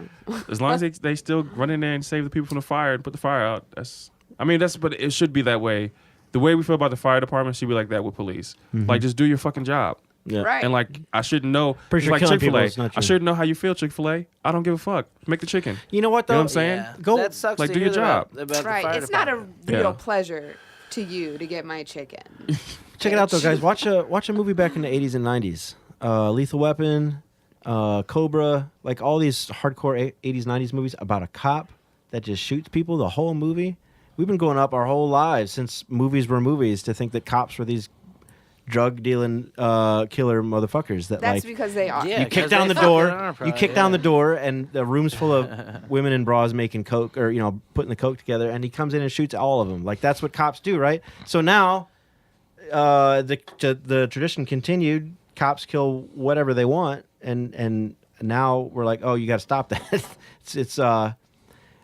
as long as they still run in there and save the people from the fire and put the fire out. But it should be that way. The way we feel about the fire department should be like that with police. Like, just do your fucking job. Yeah. Right. And like, I shouldn't know. Pretty It's sure like killing people Chick-fil-A. is not I you. shouldn't know how you feel, Chick-fil-A. I don't give a fuck. Make the chicken. You know what though? You know what I'm saying? Yeah. Go- that sucks like, to do your hear job. about the Right. fire It's not a department. real Yeah. pleasure to you to get my chicken. Check it out though, guys. Watch a movie back in the 80s and 90s. Lethal Weapon, Cobra, like all these hardcore 80s 90s movies about a cop that just shoots people. The whole movie. We've been growing up our whole lives since movies were movies to think that cops were these drug dealing killer motherfuckers that That's like because they are. Yeah. you kick 'cause down they the door. fucking are You probably, kick down the yeah. door, and the room's full of women in bras making coke, or putting the coke together. And he comes in and shoots all of them. Like that's what cops do, right? So now, the tradition continued. Cops kill whatever they want, and now we're like, oh, you got to stop that. it's.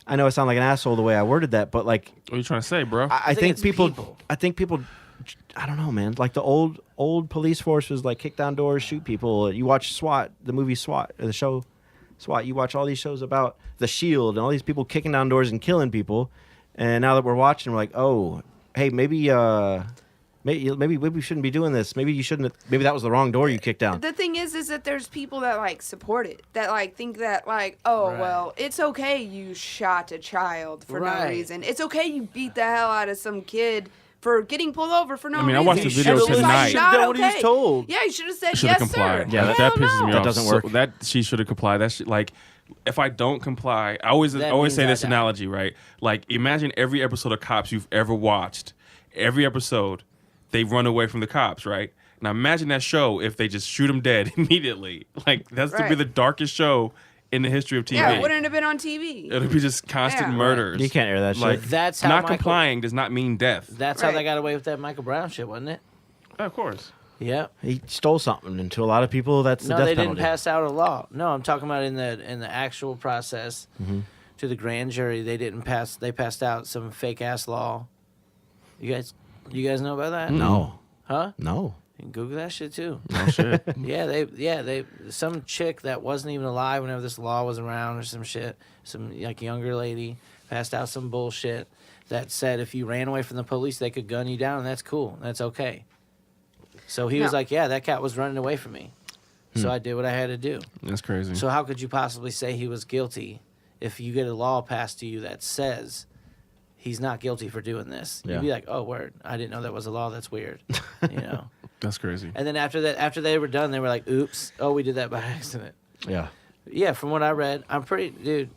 I know I sound like an asshole the way I worded that, but like, What are you trying to say, bro? I think think it's people. people. I think people. I don't know, man. Like the old police force was like kick down doors, shoot people. You watch SWAT, the movie SWAT, or the show SWAT. You watch all these shows about the Shield and all these people kicking down doors and killing people. And now that we're watching, we're like, oh, hey, maybe we shouldn't be doing this. Maybe you shouldn't. Maybe that was the wrong door you kicked down. The thing is that there's people that like support it, that like think that like, oh Right. well, it's okay you shot a child for no Right. reason. It's okay you beat the hell out of some kid for getting pulled over for no reason. I watched the You video should've tonight. like, not Done what he was okay. told. Yeah, you should have said Should yes, have complied. sir. Yeah, that Hell pisses no. me That off. doesn't So work. that she should have complied. That's like, if I don't comply, I always That always means say I this die. analogy, right? Like, imagine every episode of Cops you've ever watched. Every episode, they run away from the cops, right? Now imagine that show if they just shoot them dead immediately. Like that's to be Right. the darkest show in the history of TV. Yeah, it wouldn't have been on TV. It'll be just constant Yeah. murders. You can't air that Like, shit. That's how not Michael- complying does not mean death. That's how Right. they got away with that Michael Brown shit, wasn't it? Of course. Yeah. He stole something, and to a lot of people, that's the No, death they penalty. didn't pass out a law. No, I'm talking about in the actual process to the grand jury. They didn't pass. They passed out some fake ass law. You guys know about that? No, Huh? no. You can Google that shit too. No shit. they some chick that wasn't even alive whenever this law was around or some shit. Some like younger lady passed out some bullshit that said if you ran away from the police, they could gun you down, and that's cool. That's okay. So he was No. like, yeah, that cat was running away from me. So I did what I had to do. That's crazy. So how could you possibly say he was guilty if you get a law passed to you that says he's not guilty for doing this? Yeah. You'd be like, oh, word. I didn't know that was a law. That's weird. You know? That's crazy. And then after they were done, they were like, oops. Oh, we did that by accident. Yeah. Yeah, from what I read, dude,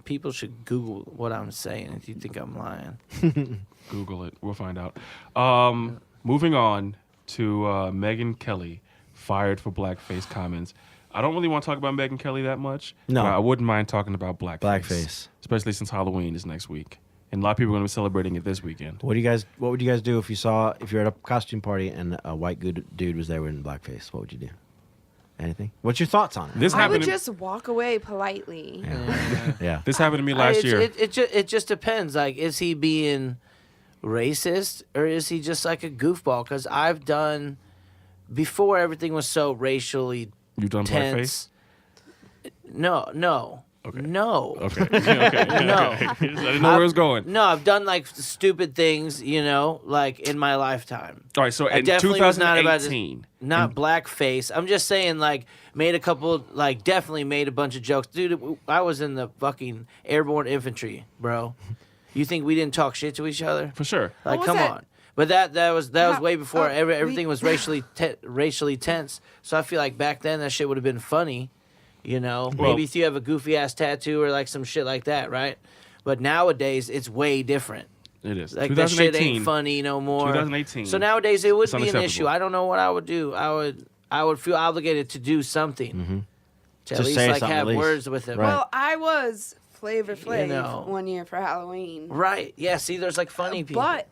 people should Google what I'm saying if you think I'm lying. Google it. We'll find out. Moving on to Megyn Kelly, fired for blackface comments. I don't really want to talk about Megyn Kelly that much. No. but I wouldn't mind talking about blackface. Blackface. Especially since Halloween is next week. And a lot of people are going to be celebrating it this weekend. What would you guys do if you're at a costume party and a white good dude was there wearing blackface? What would you do? Anything? What's your thoughts on it? This I happened would to, just walk away politely. Yeah. This happened to me last year. It just depends. Like, is he being racist or is he just like a goofball? Because I've done, before everything was so racially You've done blackface? tense. No. Okay. No. Okay. Okay. No. Okay. I didn't know where it was going. No, I've done like stupid things, like in my lifetime. All right. So I in definitely was not about 2018. not blackface. I'm just saying, like, made a couple, like, definitely made a bunch of jokes. Dude, I was in the fucking airborne infantry, bro. You think we didn't talk shit to each other? For sure. Like, was come that? on. But that was way before oh, everything was racially tense. So I feel like back then that shit would have been funny, Well- Maybe if you have a goofy ass tattoo or like some shit like that, right? But nowadays it's way different. It is. Like that shit 2018. ain't funny no more. 2018. So nowadays it would It's be an issue. unacceptable. I don't know what I would do. I would feel obligated to do something to at Just least say like something, have at least. words with him. Right. Well, I was Flavor Flav know. one year for Halloween. Right? Yeah. See, there's like funny people. But,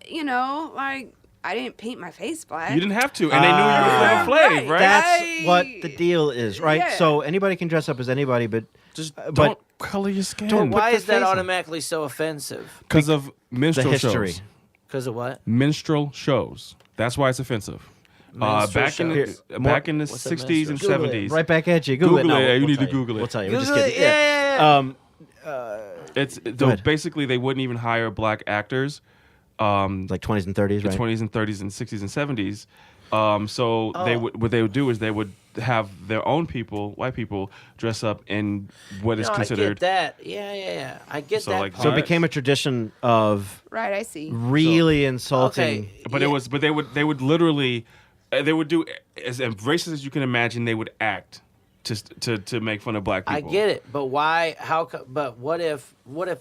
like, I didn't paint my face black. You didn't have to, and they knew you were Flavor Flav, right? That's I- what the deal is, right? Yeah. So anybody can dress up as anybody, but Just but don't color your skin. don't Why the is that face on. automatically so offensive? Because of the minstrel history. shows. Because of what? Minstrel shows. That's why it's offensive. Minstrel Back in shows. the back in the What's a 60s and minstrel? Google it. 70s. Right back at you. Google, Google it. No, it. You we'll need to tell Google it. We'll tell you. We're just Google kidding. it. Yeah. It's ahead. basically they wouldn't even hire black actors. Like 20s and 30s, The right? 20s and 30s and 60s and 70s. So what they would do is they would have their own people, white people, dress up in what is No, I considered. get that. Yeah. I get So, that. like, part. So it became a tradition of Right, I see. really insulting. Okay. But Yeah. but they would literally they would do as racist as you can imagine. They would act to make fun of black I people. get it, but why? But what if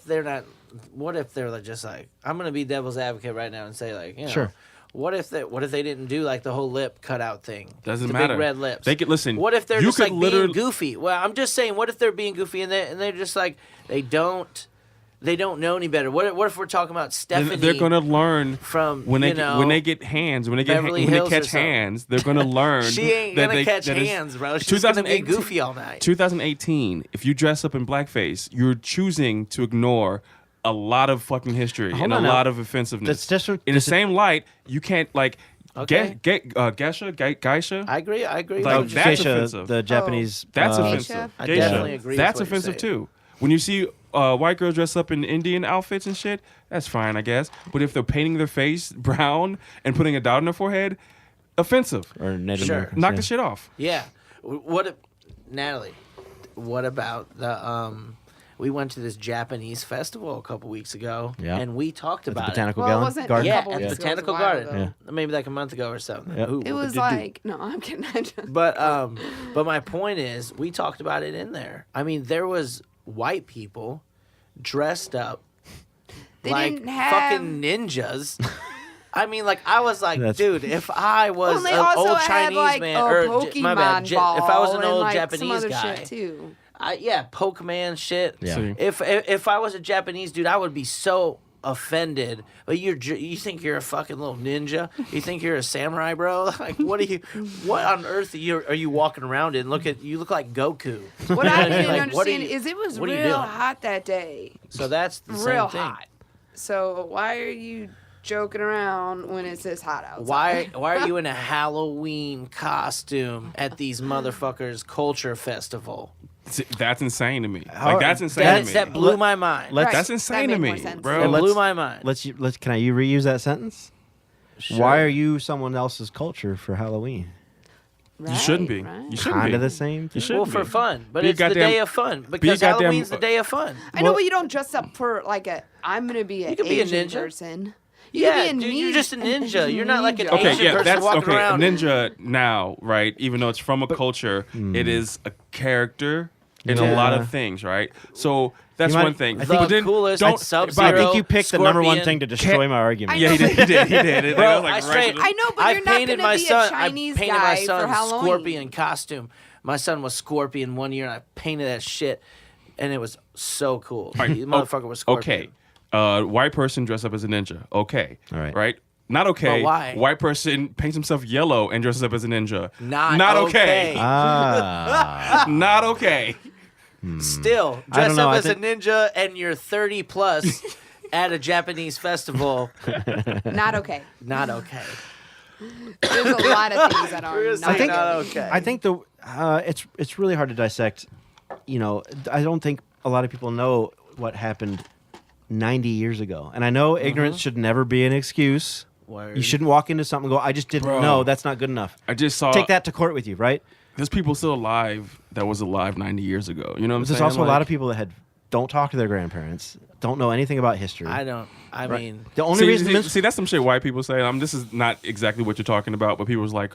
they're not? What if they're like just like I'm gonna be devil's advocate right now and say like Sure. What if they didn't do like the whole lip cutout thing? Doesn't the matter. Big red lips. They could listen. What if they're you just could like literally, being goofy? Well, I'm just saying. What if they're being goofy and they're just like they don't know any better? What if we're talking about Stephanie? They're gonna learn from when they you know, when they get hands when they get Beverly when they Hills or catch something. hands. They're gonna learn. She ain't that gonna they- catch that is- hands, bro. She's gonna be goofy all night. 2018. If you dress up in blackface, you're choosing to ignore a lot of fucking history Hold and a on now. lot of offensiveness. That's different- In the same light, you can't like Okay. Geisha. I agree. Like, with that's you. Geisha, offensive. the Japanese. That's Geisha? offensive. I Geisha. definitely agree with That's what you're offensive saying. too. When you see white girls dress up in Indian outfits and shit, that's fine, I guess. But if they're painting their face brown and putting a dot on their forehead, offensive. Or Native Sure. Americans. Knock yeah. the shit off. Yeah. Natalie? What about the We went to this Japanese festival a couple weeks ago, Yeah. and we talked At the about Botanical Well, it Garden. wasn't Garden? a Yeah, couple at the weeks ago, it was a Botanical while Garden. ago. Maybe like a month ago or something. Yep. Ooh, It was dude. like, no, I'm kidding. But my point is, we talked about it in there. I mean, there was white people dressed up They like didn't have- fucking ninjas. I mean, like I was like, That's- dude, if I was Well, they an also old had Chinese like man, a or Pokemon my bad, ball if I was an and, old like, some Japanese other guy, shit too. Pokemon shit. Yeah. See. If I was a Japanese dude, I would be so offended. But you think you're a fucking little ninja? You think you're a samurai, bro? Like, what on earth are you walking around in? You look like Goku. What I You know didn't like, understand is it was what are you real doing? hot that day. So that's the Real same thing. hot. So why are you joking around when it's this hot outside? Why are you in a Halloween costume at these motherfuckers' culture festival? See, that's insane to me. How- Like that's insane to me. That blew my mind. Let's- That's Right, insane that to made me, more sense. bro. It let's- blew my mind. Let's can I reuse that sentence? Sure. Why are you someone else's culture for Halloween? Right, You shouldn't be. right. You shouldn't Kind be. of the same. You thing? should Well, be. for fun, but Be a it's the goddamn- day of fun be a because goddamn- Halloween's the day of fun. I know, but you don't dress up for like I'm gonna be an You can be a Asian ninja. person. You Yeah, can be dude, a you're just a ninja. You're not like an Okay, Asian yeah, person that's walking okay. around. Ninja now, right? Even though it's from a culture, it is a character in a Yeah. lot of things, right? So that's You might- one thing. I The think- coolest don't- Sub-Zero, Bob, I think you picked the number one Scorpion. thing to destroy my argument. I Yeah, he did. He did. He did. Bro, That was like I right straight. to the- I know, but I you're not painted gonna my be son. a Chinese I painted guy my for son Halloween. Scorpion costume. My son was Scorpion one year, and I painted that shit, and it was so cool. All right, The motherfucker was Scorpion. Okay. White person dress up as a ninja. Okay. All right. Right? Not okay. But why? White person paints himself yellow and dresses up as a ninja. Not okay. okay. Ah. Not okay. Still, I don't dress know, up I as a ninja, and you're 30 plus at a Japanese festival. Not okay. Not okay. There's a lot of things that are We're just not saying okay. not okay. I think it's really hard to dissect I don't think a lot of people know what happened 90 years ago. And I know ignorance should never be an excuse. Word. You shouldn't walk into something and go, I just didn't Bro. know. That's not good enough. I just saw. Take that to court with you, right? There's people still alive that was alive 90 years ago. You know what I'm There's saying? also a lot of people that don't talk to their grandparents, don't know anything about history. I mean, The only reason See, that's some shit white people say. This is not exactly what you're talking about, but people was like,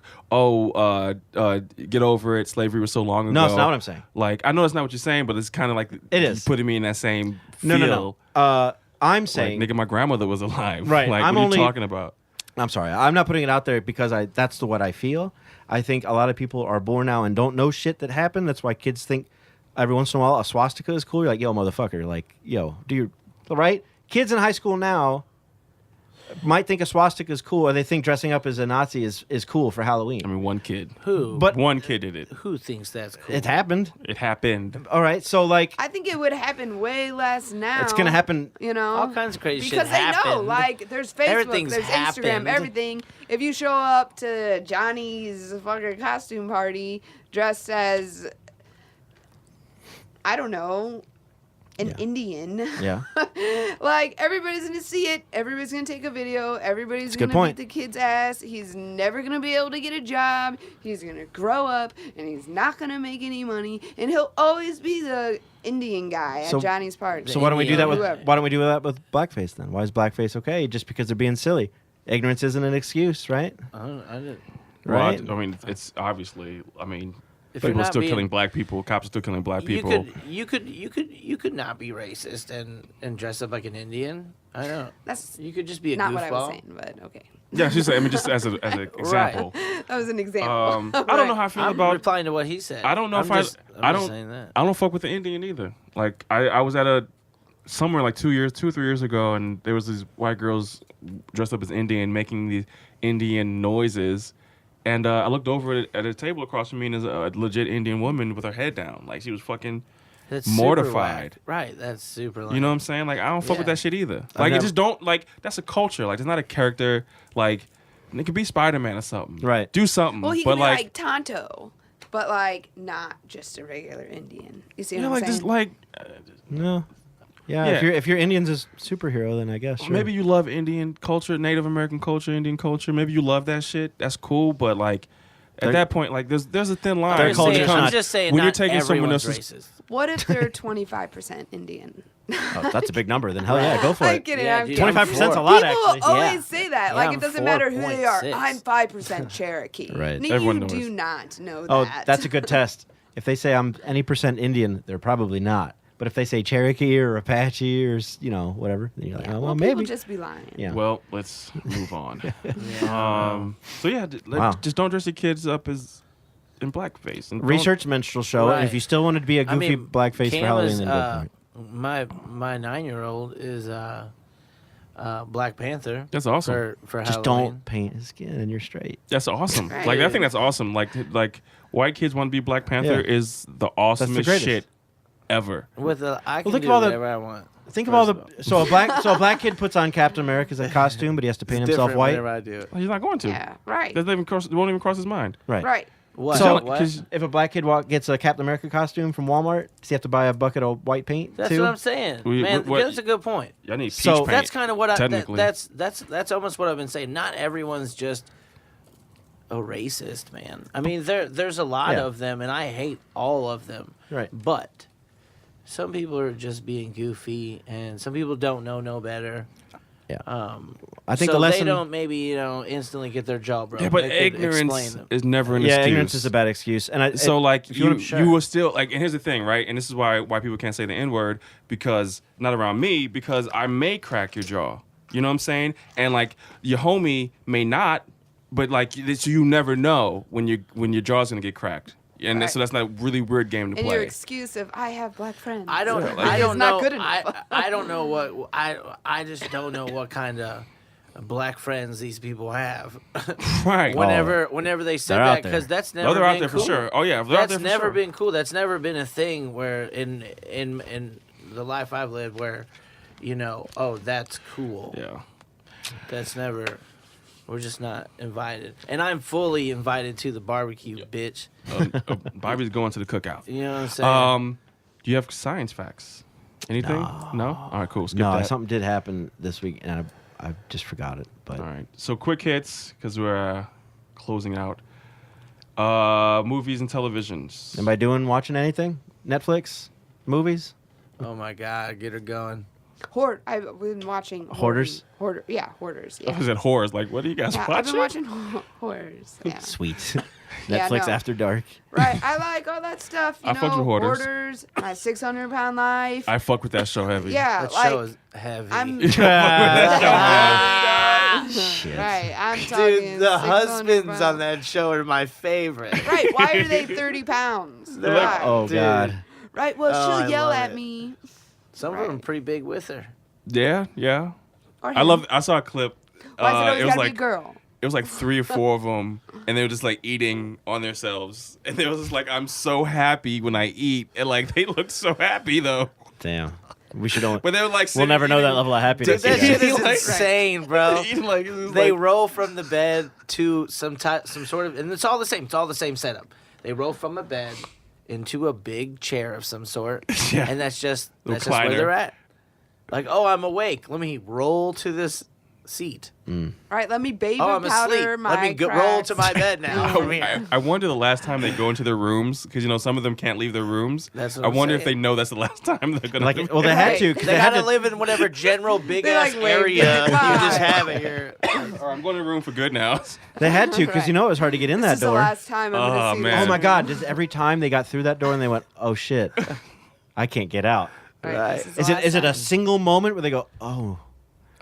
get over it. Slavery was so long ago. No, it's not what I'm saying. Like, I know that's not what you're saying, but it's kind of like It is. putting me in that same feel. No. I'm Like, saying, nigga, my grandmother was alive. Right, Like, I'm what are only- you talking about? I'm sorry, I'm not putting it out there because that's what I feel. I think a lot of people are born now and don't know shit that happened. That's why kids think every once in a while a swastika is cool. You're like, yo, motherfucker. Like, yo, right? Kids in high school now might think a swastika is cool, or they think dressing up as a Nazi is cool for Halloween. I mean, one kid. who? But One kid did it. Who thinks that's cool? it happened. It happened. All right, so like, I think it would happen way less now. it's gonna happen. You know, All kinds of crazy because shit they know, happened. like, there's Facebook, Everything's there's Instagram, happened. everything. If you show up to Johnny's fucking costume party dressed as, I don't know, an Yeah. Indian, Yeah, like, everybody's gonna see it. Everybody's gonna take a video. Everybody's a good gonna point. beat the kid's ass. He's never gonna be able to get a job. He's gonna grow up, and he's not gonna make any money. And he'll always be the Indian guy So- at Johnny's party. So why don't we do that with Whoever. why don't we do that with blackface then? Why is blackface okay? Just because they're being silly? Ignorance isn't an excuse, right? I didn't. Right. Well, I mean, it's obviously. I mean, If you're people are not still being- killing black people. Cops are still killing black people. You could not be racist and dress up like an Indian. I don't. That's You could just be a not goofball. what I was saying, but okay. Yeah, just I mean, just as an example. That was an example. I don't know how I feel I'm about. replying to what he said. I don't know I'm if just, I I'm just don't. saying that. I don't fuck with the Indian either. Like I was at somewhere like 2 or 3 years ago, and there was these white girls dressed up as Indian making these Indian noises, and I looked over at a table across from me, and there's a legit Indian woman with her head down, like she was fucking. That's super mortified. whack. Right, that's super. You know what I'm saying? Like I don't fuck with Yeah. that shit either. Like it never- just don't like that's a culture. Like it's not a character. Like it could be Spider-Man or something. Right. Do something. well, he but could be like Tonto, but like not just a regular Indian. You see you what know, I'm like saying? just like. No. Yeah, Yeah. if you're Indian's a superhero, then I guess sure. Maybe you love Indian culture, Native American culture, Indian culture. Maybe you love that shit. That's cool, but like at They're- that point, like there's a thin line. Their I'm, culture saying, comes- I'm just saying when not you're taking someone everyone's else's- racist. What if they're 25% Indian? Oh, that's a big number. Then hell yeah, go for I'm it. kidding. Yeah, I'm dude, kidding. 25% 's a I'm lot, People actually. always Yeah. say that. Yeah, Like, I'm it doesn't matter who they are. 4.6. I'm 5% Cherokee. Right. No, Everyone you knows. do not know Oh, that. that's a good test. If they say I'm any percent Indian, they're probably not. But if they say Cherokee or Apache or whatever, then you're like, Yeah, oh, well, well, people maybe. just be lying. Yeah. Well, let's move on. Yeah. So yeah, Wow. just don't dress your kids up as in blackface. And don't- Research minstrel show, and if Right. you still wanted to be a I goofy mean, blackface for Cam Halloween, is, then go for it. my 9-year-old is Black Panther. That's awesome. For Just Halloween. don't paint his skin, and you're straight. That's awesome. Right. Like I think that's awesome. Like white kids want to be Black Panther Yeah. is the awesomest greatest. shit ever. With I can think do of all the- whatever I want. Think of all First the so a black kid puts on Captain America as a costume, but he has to paint It's himself different white. whenever I do it. He's not going to. Yeah, right. That won't even cross his mind. Right. Right. What? So, What? 'cause- If a black kid gets a Captain America costume from Walmart, does he have to buy a bucket of white paint That's too? what I'm saying, We- man. what- That's a good point. I need peach So- paint. That's kind of what technically. that's almost what I've been saying. Not everyone's just a racist, man. I mean, there's a lot Yeah. of them, and I hate all of them. Right. But some people are just being goofy, and some people don't know no better. Yeah. Um, I think so the lesson. they don't maybe instantly get their jaw broken. Yeah, but They could explain ignorance them. is never an yeah, excuse. ignorance is a bad excuse, and So like if you you wanna- sure. you will still like, and here's the thing, right? And this is why people can't say the N word, because not around me, because I may crack your jaw. You know what I'm saying? And like your homie may not, but like so you never know when your jaw's gonna get cracked. And Right. so that's not a really weird game to And play. your excuse of I have black friends. I don't. Yeah, like- I is don't not know. good enough. I don't know what. I just don't know what kind of black friends these people have. Right. Whenever they said They're out that, because there. that's never Oh, they're out been there cool. for sure. Oh yeah, they're out there That's for never sure. been cool. That's never been a thing where in the life I've lived where, oh, that's cool. Yeah. That's never. We're just not invited. And I'm fully invited to the barbecue, bitch. Bobby's going to the cookout. You know what I'm saying? Do you have science facts? Anything? No? All right, cool. Skip No, that. something did happen this week, and I just forgot it. But All right. So quick hits, because we're closing out. Movies and televisions. anybody watching anything? Netflix? Movies? Oh my God, get her going. I've been watching Hoarders? Hoarders. I Yeah. was at horrors. Like, what are you guys Yeah, watching? I've been watching Hoarders. Yeah. Sweet. Yeah, Netflix no. After Dark. Right. I like all that stuff. You I know, fucked with Hoarders. Hoarders, My 600-Pound Life. I fuck with that show heavy. Yeah, That like show is heavy. I'm Shit. right. I'm talking. Dude, the 600 husbands pounds. on that show are my favorite. Right. Why are they 30 pounds? They're Right. Oh, Dude. God. Right. Well, Oh, she'll I yell love at it. me. Some of them are pretty big with her. Yeah. Or I him. saw a clip. Why is it always it was gotta like be a girl? it was like 3 or 4 of them, and they were just like eating on themselves, and they was just like, "I'm so happy when I eat," and like they looked so happy though. Damn. We should only. But they were like, We'll never know that eating- level of happiness. Dude, that you shit guys. is Like- insane, bro. eating like, it was They like- roll from the bed to some sort of, and it's all the same. It's all the same setup. They roll from a bed into a big chair of some sort, Yeah. and that's just where Recliner. they're at. Like, oh, I'm awake. Let me roll to this seat. All right. Let me baby Oh, I'm powder asleep. my Let me roll cracks. to my bed now. From here. I wonder the last time they go into their rooms, because some of them can't leave their rooms. That's what I I'm wonder if saying. they know that's the last time they're gonna. Like, live well, they there. had Right. to. 'Cause They had gotta to. live in whatever general big They, ass like, wave area goodbye. you just have at your. Or I'm going to the room for good now. They had to, because Right. it was hard to get in This that is the door. last time I'm Oh, gonna see man. this Oh my room. God! Just every time they got through that door and they went, "Oh shit, I can't get out." Right. This Is the it last is it a time. single moment where they go, "Oh,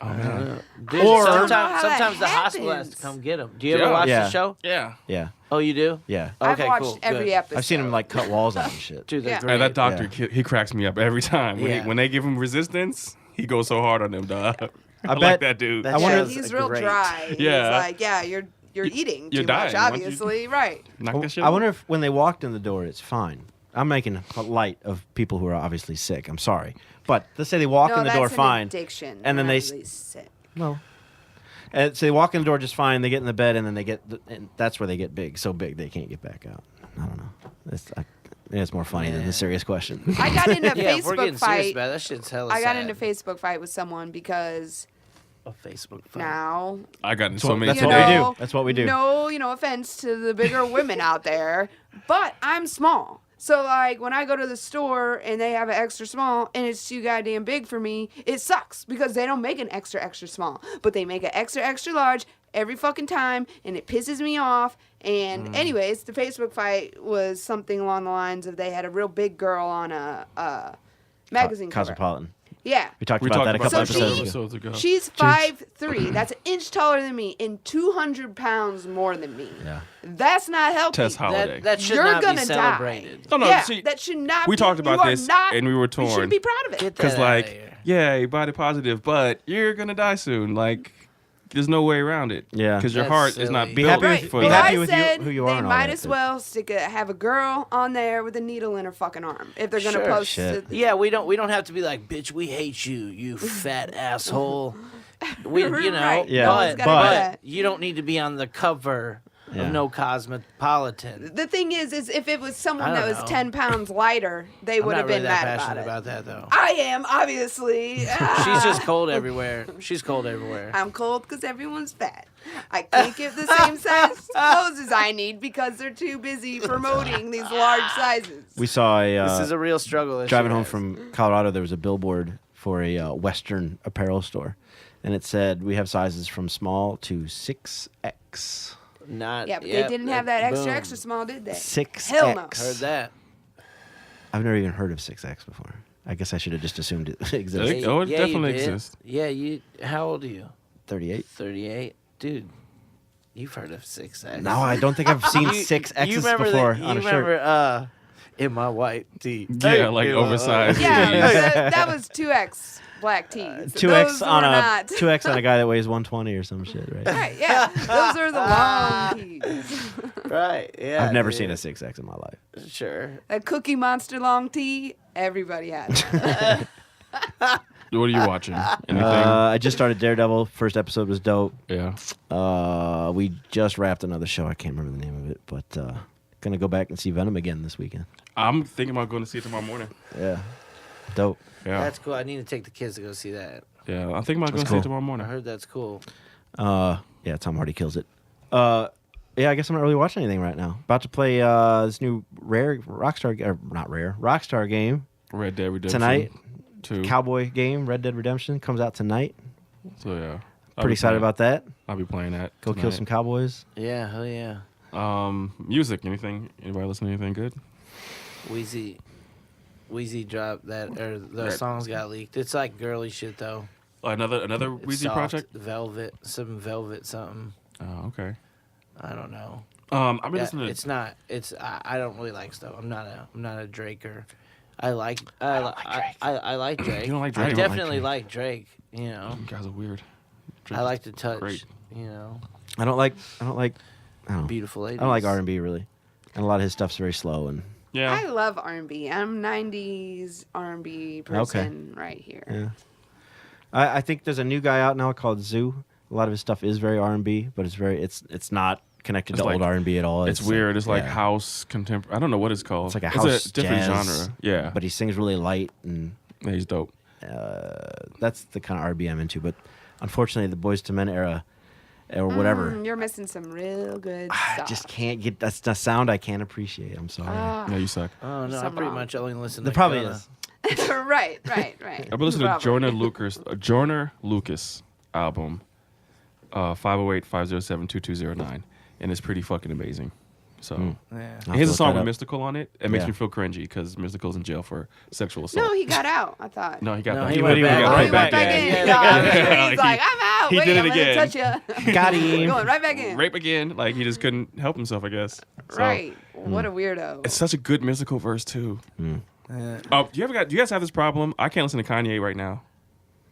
Oh man. Dude, Or- sometimes how that the hospital has to happens. come get them. Do you ever Yeah. watch Yeah. the show? Yeah. yeah, Oh, you do? yeah." I've Okay, watched cool, every good. episode. I've seen them like cut walls out and shit. Dude, they're Yeah. great. And that doctor, Yeah. he cracks me up every time. Yeah. When they give him resistance, he goes so hard on them, dog. I bet like that dude. that I wonder- show's He's real great. dry. Yeah. He's like, yeah, you're eating you're too much, dying. Once you- obviously. Right. Knock that shit I out. wonder if when they walked in the door, it's fine. I'm making light of people who are obviously sick. I'm sorry, but let's say they walk No, in the that's door an fine, addiction. and then They're they not really sick. well, and so they walk in the door just fine. They get in the bed, and then and that's where they get big, so big they can't get back out. I don't know. It's more funny than Yeah. the serious question. I got in a Yeah, if we're getting Facebook serious fight. about it, that shit's hella I got sad. into a Facebook fight with someone because A Facebook fight. now, I got in That's so what- many. that's you what we know, do. That's what we do. No, offense to the bigger women out there, but I'm small. So like when I go to the store and they have an extra small and it's too goddamn big for me, it sucks because they don't make an extra small, but they make an extra large every fucking time, and it pisses me off. And anyways, the Facebook fight was something along the lines of they had a real big girl on a magazine cover. Cosmopolitan. Yeah. We talked We about talked that a about couple So that she- episodes ago. She's 5'3". That's an inch taller than me and 200 pounds more than me. Yeah. That's not healthy. Tess Holiday. That should You're not gonna be die. celebrated. No, no, yeah, see, that should not we be. talked about you are this, not, and we were You torn. shouldn't be proud of it. Get Because that outta like, here. yay, body positive, but you're gonna die soon. Like, there's no way around it. Yeah. Because your That's heart is silly. not Be built happy Right. with- for be Well, that. happy I with said you, who you are they and all might that, as but- well have a girl on there with a needle in her fucking arm if they're gonna Sure. post Shit. it. Yeah, we don't have to be like, bitch, we hate you, you fat asshole. We, you know, Right. Yeah, No one's but, gotta do but- that. you don't need to be on the cover Yeah. of No Cosmopolitan. The thing is if it was someone I that don't was know. 10 pounds lighter, they I'm would not have really been that mad passionate about it. about that though. I am, obviously. She's just cold everywhere. She's cold everywhere. I'm cold because everyone's fat. I can't get the same size clothes as I need because they're too busy promoting these large sizes. We saw This is a real struggle. that she driving home has. from Colorado. There was a billboard for a Western apparel store, and it said we have sizes from small to 6X. Not. Yeah, but yep, they didn't have that boom. extra small, did they? 6X. Hell no. Heard that. I've never even heard of 6X before. I guess I should have just assumed it existed. Really? Oh, it you definitely did. exists. Yeah, you. How old are you? 38. 38, dude. You've heard of 6X? No, I don't think I've seen 6Xs before on a shirt. Remember, in my white tee. Yeah, like oversized. Yeah, that was 2X black tees. 2X Those on were a not. 2X on a guy that weighs 120 or some shit, right? Right, yeah. Those are the long tees. Right, yeah. I've never dude. seen a 6X in my life. Sure. A Cookie Monster long tee, everybody had it. What are you watching? Anything? I just started Daredevil. First episode was dope. Yeah. We just wrapped another show. I can't remember the name of it, but gonna go back and see Venom again this weekend. I'm thinking about going to see it tomorrow morning. Yeah, dope. Yeah. That's cool. I need to take the kids to go see that. Yeah. I'm thinking about going to see cool. it tomorrow I morning. heard that's cool. Yeah, Tom Hardy kills it. Yeah, I guess I'm not really watching anything right now. About to play this new Rockstar game Red Dead Redemption tonight. 2. Cowboy game, Red Dead Redemption, comes out tonight. So yeah. Pretty excited about that. I'll be playing that. Go kill some cowboys. Yeah, hell yeah. Music. Anything? Anybody listen to anything good? Wheezy dropped that, or the songs got leaked. It's like girly shit though. Another It's Weezy soft, project. Velvet something. Oh, okay. I don't know. I've been Yeah, listening to. it's not. It's I don't really like stuff. I'm not a Draker. I like Drake. I like Drake. You don't like I Drake? definitely like Drake. You know. You guys are weird. I like to touch. Great. You know. I don't like. I don't know. Beautiful ladies. I don't like R&B really, and a lot of his stuff's very slow and. Yeah. I love R&B. I'm 90s R&B person right here. Yeah. I think there's a new guy out now called Zoo. A lot of his stuff is very R&B, but it's not connected It's to like- old R&B at all. It's weird. It's like yeah. house contemporary. I don't know what it's called. It's like a house different jazz, genre. Yeah. But he sings really light, and Yeah, he's dope. that's the kind of R&B I'm into. But unfortunately, the Boys to Men era, or whatever, You're missing some real good I stuff. just can't get. That's the sound I can't appreciate. I'm sorry. Yeah, you suck. Oh no, I Something pretty wrong. much only listen. there to probably Gunna. is. right. I've been listening to Probably. Jorner Lucas album, 508-507-2209, and it's pretty fucking amazing. So Yeah. I'll he have has to a look song that with up. Mystical on it. It makes Yeah. me feel cringy because Mystical's in jail for sexual assault. No, he got out. I thought. No, he got No, back. he went back. got Oh, right he went back yeah. in. Yeah, No, I'm yeah. sure Like, he's like, I'm out. he Wait, did it I'm again. gonna touch you. Got him. Going right back in. Rape again. Like he just couldn't help himself, I guess. So, Right. What a weirdo. It's such a good mystical verse too. Yeah. Oh, do you guys have this problem? I can't listen to Kanye right now.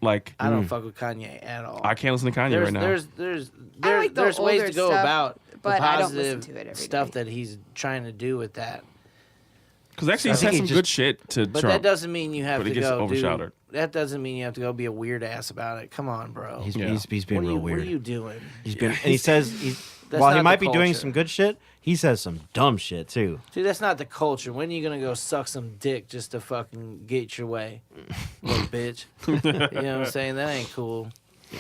Like I don't fuck with Kanye at all. I can't listen to Kanye right now. I like the there's ways older to go stuff, about the but I don't listen positive to it every stuff day. that he's trying to do with that. Because actually, I he think said he some just- good shit to But Trump. that doesn't mean you have But to it gets go overshadowed. That doesn't mean you have to go be a weird ass about it. Come on, bro. He's, Yeah. he's being real weird. What are you doing? He's been, and he says That's while not he the might be doing culture. some good shit, he says some dumb shit too. Dude, that's not the culture. When are you gonna go suck some dick just to fucking get your way, little bitch? You know what I'm saying? That ain't cool. Yeah.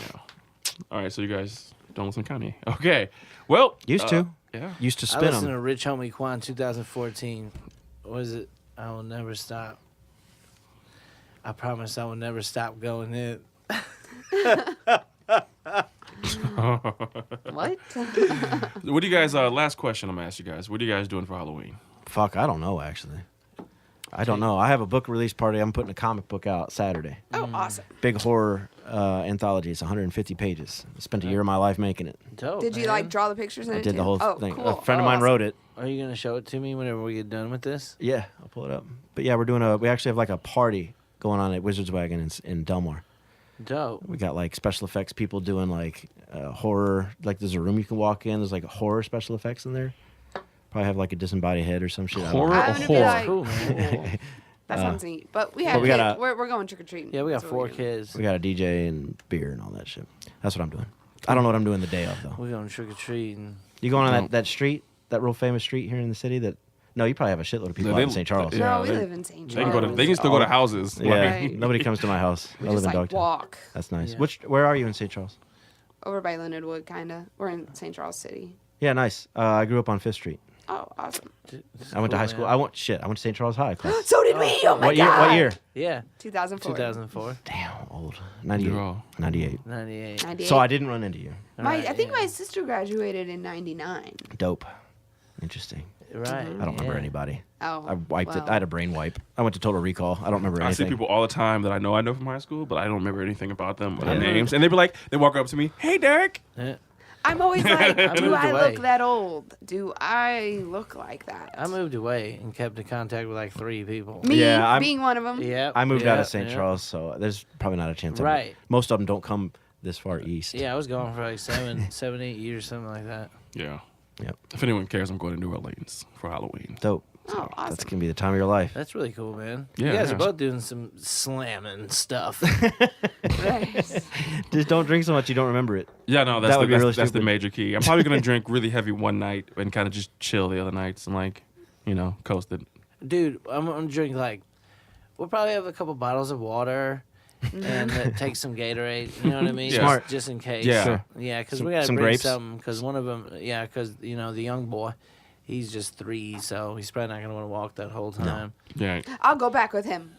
All right, so you guys don't listen to Kanye. Okay. Well, Used to. Yeah. Used to I spin listened him. to Rich Homie Quan 2014. What is it? I will never stop. I promise I will never stop going in. What? What do you guys? Last question I'm gonna ask you guys. What are you guys doing for Halloween? Fuck, I don't know actually. I don't know. I have a book release party. I'm putting a comic book out Saturday. Oh, awesome. Big horror anthology. It's 150 pages. I spent a year of my life making it. Dope. Did you man. like draw the pictures in I it did too? the whole Oh, thing. cool. A friend of mine awesome. wrote it. Are you gonna show it to me whenever we get done with this? Yeah, I'll pull it up. But yeah, we actually have like a party going on at Wizards Wagon in Delmar. Dope. We got like special effects people doing like horror. Like there's a room you can walk in. There's like horror special effects in there. Probably have like a disembodied head or some shit. I don't know. Horror I'm or gonna be horror? like, Cool, man. cool. That sounds neat. But we have we kids. gotta- We're going trick or treating. Yeah, we got That's what 4 we're doing. kids. We got a DJ and beer and all that shit. That's what I'm doing. I don't know what I'm doing the day of though. We're going trick or treating. You going on that street, that real famous street here in the city? That no, you probably have a shitload of people No, out they- in St. Charles. Yeah, No, we they- live in St. They Charles. can go to. They can still go to houses. Yeah, Right. nobody comes to my house. We I live just in like Dogtown. walk That's nice. Yeah. Where are you in St. Charles? over by Leonard Wood, kind of. We're in St. Charles City. Yeah, nice. I grew up on Fifth Street. Oh, awesome. I went to high school. I went to St. Charles High. Class. So did we. Oh my What year? god. What year? Yeah. 2004. 2004. Damn, old. 98. You're all- 98. 98. 98. So I didn't run into you. I think my sister graduated in 99. Dope. Interesting. Right. I don't remember anybody. Oh. I wiped it. well. I had a brain wipe. I went to Total Recall. I don't remember I see anything. people all the time that I know from high school, but I don't remember anything about them or their Yeah. names. And they be like, they walk up to me, "Hey, Derek." Yeah. I'm always like, do moved I away. look that old? Do I look like that? I moved away and kept in contact with like 3 people. Me Yeah, I'm- being one of them. Yeah. I moved out yeah, of St. yeah. Charles, so there's probably not a chance. Right. Most of them don't come this far east. Yeah, I was gone for like 7, 8 years, something like that. Yeah. Yep. If anyone cares, I'm going to New Orleans for Halloween. Dope. Oh, awesome. That's gonna be the time of your life. That's really cool, man. Yeah, You guys yeah. are both doing some slamming stuff. Nice. Just don't drink so much you don't remember it. Yeah, no, That would be really that's the stupid. major key. I'm probably gonna drink really heavy one night and kind of just chill the other nights and like, coast it. Dude, I'm gonna drink we'll probably have a couple bottles of water and take some Gatorade. You know what I mean? Yeah. Smart. Just in case. Yeah. Sure. Yeah, because Some- we gotta some bring grapes? some. Because one of them, because the young boy, he's just 3, so he's probably not gonna want to walk that whole time. Yeah. I'll go back with him.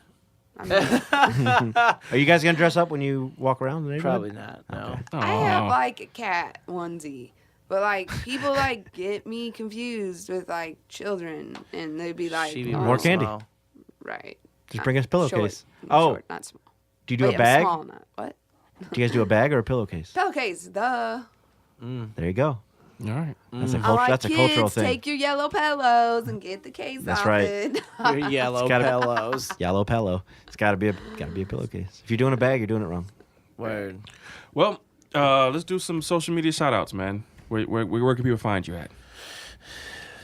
I mean, Are you guys gonna dress up when you walk around the neighborhood? Probably not. No. I have Aw. like a cat onesie, but people get me confused with children, and they'd be like, She be oh, More real candy. small. right? Just Not bring us a pillowcase. short, Oh. short, not small. Do you do Wait, a bag? I'm small, not what? Do you guys do a bag or a pillowcase? Pillowcase, duh. There you go. All right. That's a All right, that's a kids, cultural thing. take your yellow pillows and get the case That's off right. it. Your yellow gotta- pillows. Yellow pillow. It's gotta be a pillowcase. If you're doing a bag, you're doing it wrong. Word. Well, let's do some social media shout outs, man. Where can people find you at?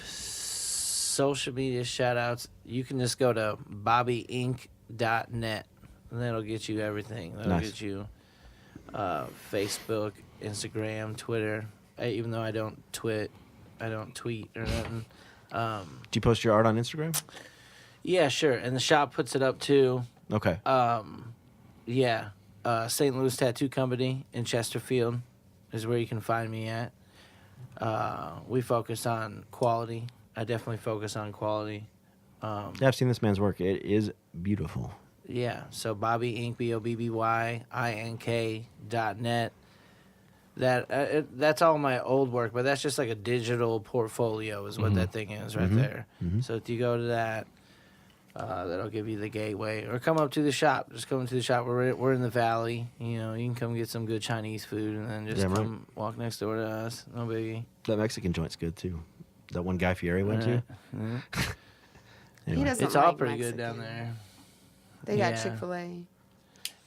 Social media shout outs. You can just go to bobbyinc.net and that'll get you everything. That'll Nice. get you Facebook, Instagram, Twitter. Even though I don't tweet or nothing. Do you post your art on Instagram? Yeah, sure. And the shop puts it up too. Okay. Yeah. St. Louis Tattoo Company in Chesterfield is where you can find me at. We focus on quality. I definitely focus on quality. Yeah, I've seen this man's work. It is beautiful. Yeah, so Bobby Inc. BOBBYINK.net. That's all my old work, but that's just like a digital portfolio is what that thing is right there. So if you go to that, that'll give you the gateway, or come up to the shop. Just come to the shop. We're in the valley. You can come get some good Chinese food, and then just Yeah, right. come walk next door to us. No biggie. That Mexican joint's good too. That one Guy Fieri went to. Mhm. He Anyway. doesn't It's all like pretty good Mexican. down there. They got Yeah. Chick-fil-A.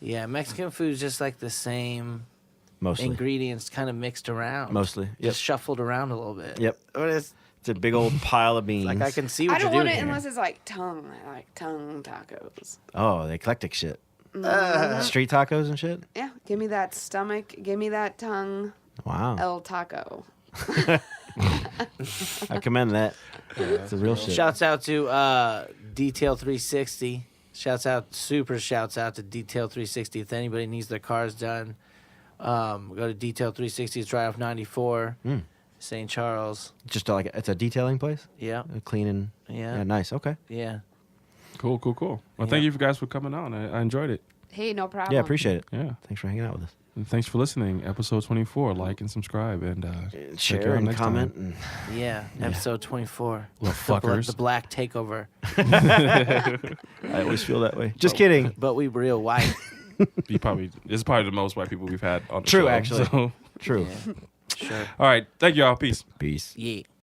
Yeah, Mexican food is just like the same Mostly. ingredients, kind of mixed around. Mostly. Yep. Just shuffled around a little bit. Yep. But it's It's a big old pile of beans. like I can see what I don't you're want doing it here. unless it's like tongue. I like tongue tacos. Oh, the eclectic shit. Uh-huh. Street tacos and shit. Yeah, give me that stomach. Give me that tongue. Wow. El taco. I commend that. It's a real shit. Shouts out to Detail 360. Shouts out to Detail 360. If anybody needs their cars done, go to Detail 360. It's right off 94, St. Charles. Just it's a detailing place. Yeah, Cleaning. yeah, Yeah, nice. Okay. yeah. Cool. Well, thank you guys for coming on. I enjoyed it. Hey, no problem. Yeah, appreciate it. Yeah. Thanks for hanging out with us. And thanks for listening. Episode 24. Like and subsbribe and check you Share out and next comment. time. Yeah, episode 24. Little fuckers. The black takeover. I always feel that way. Just kidding. But we real white. It's probably the most white people we've had on the True, show. actually. So, True. Yeah, sure. all right. Thank you all. Peace. Peace. Yeah.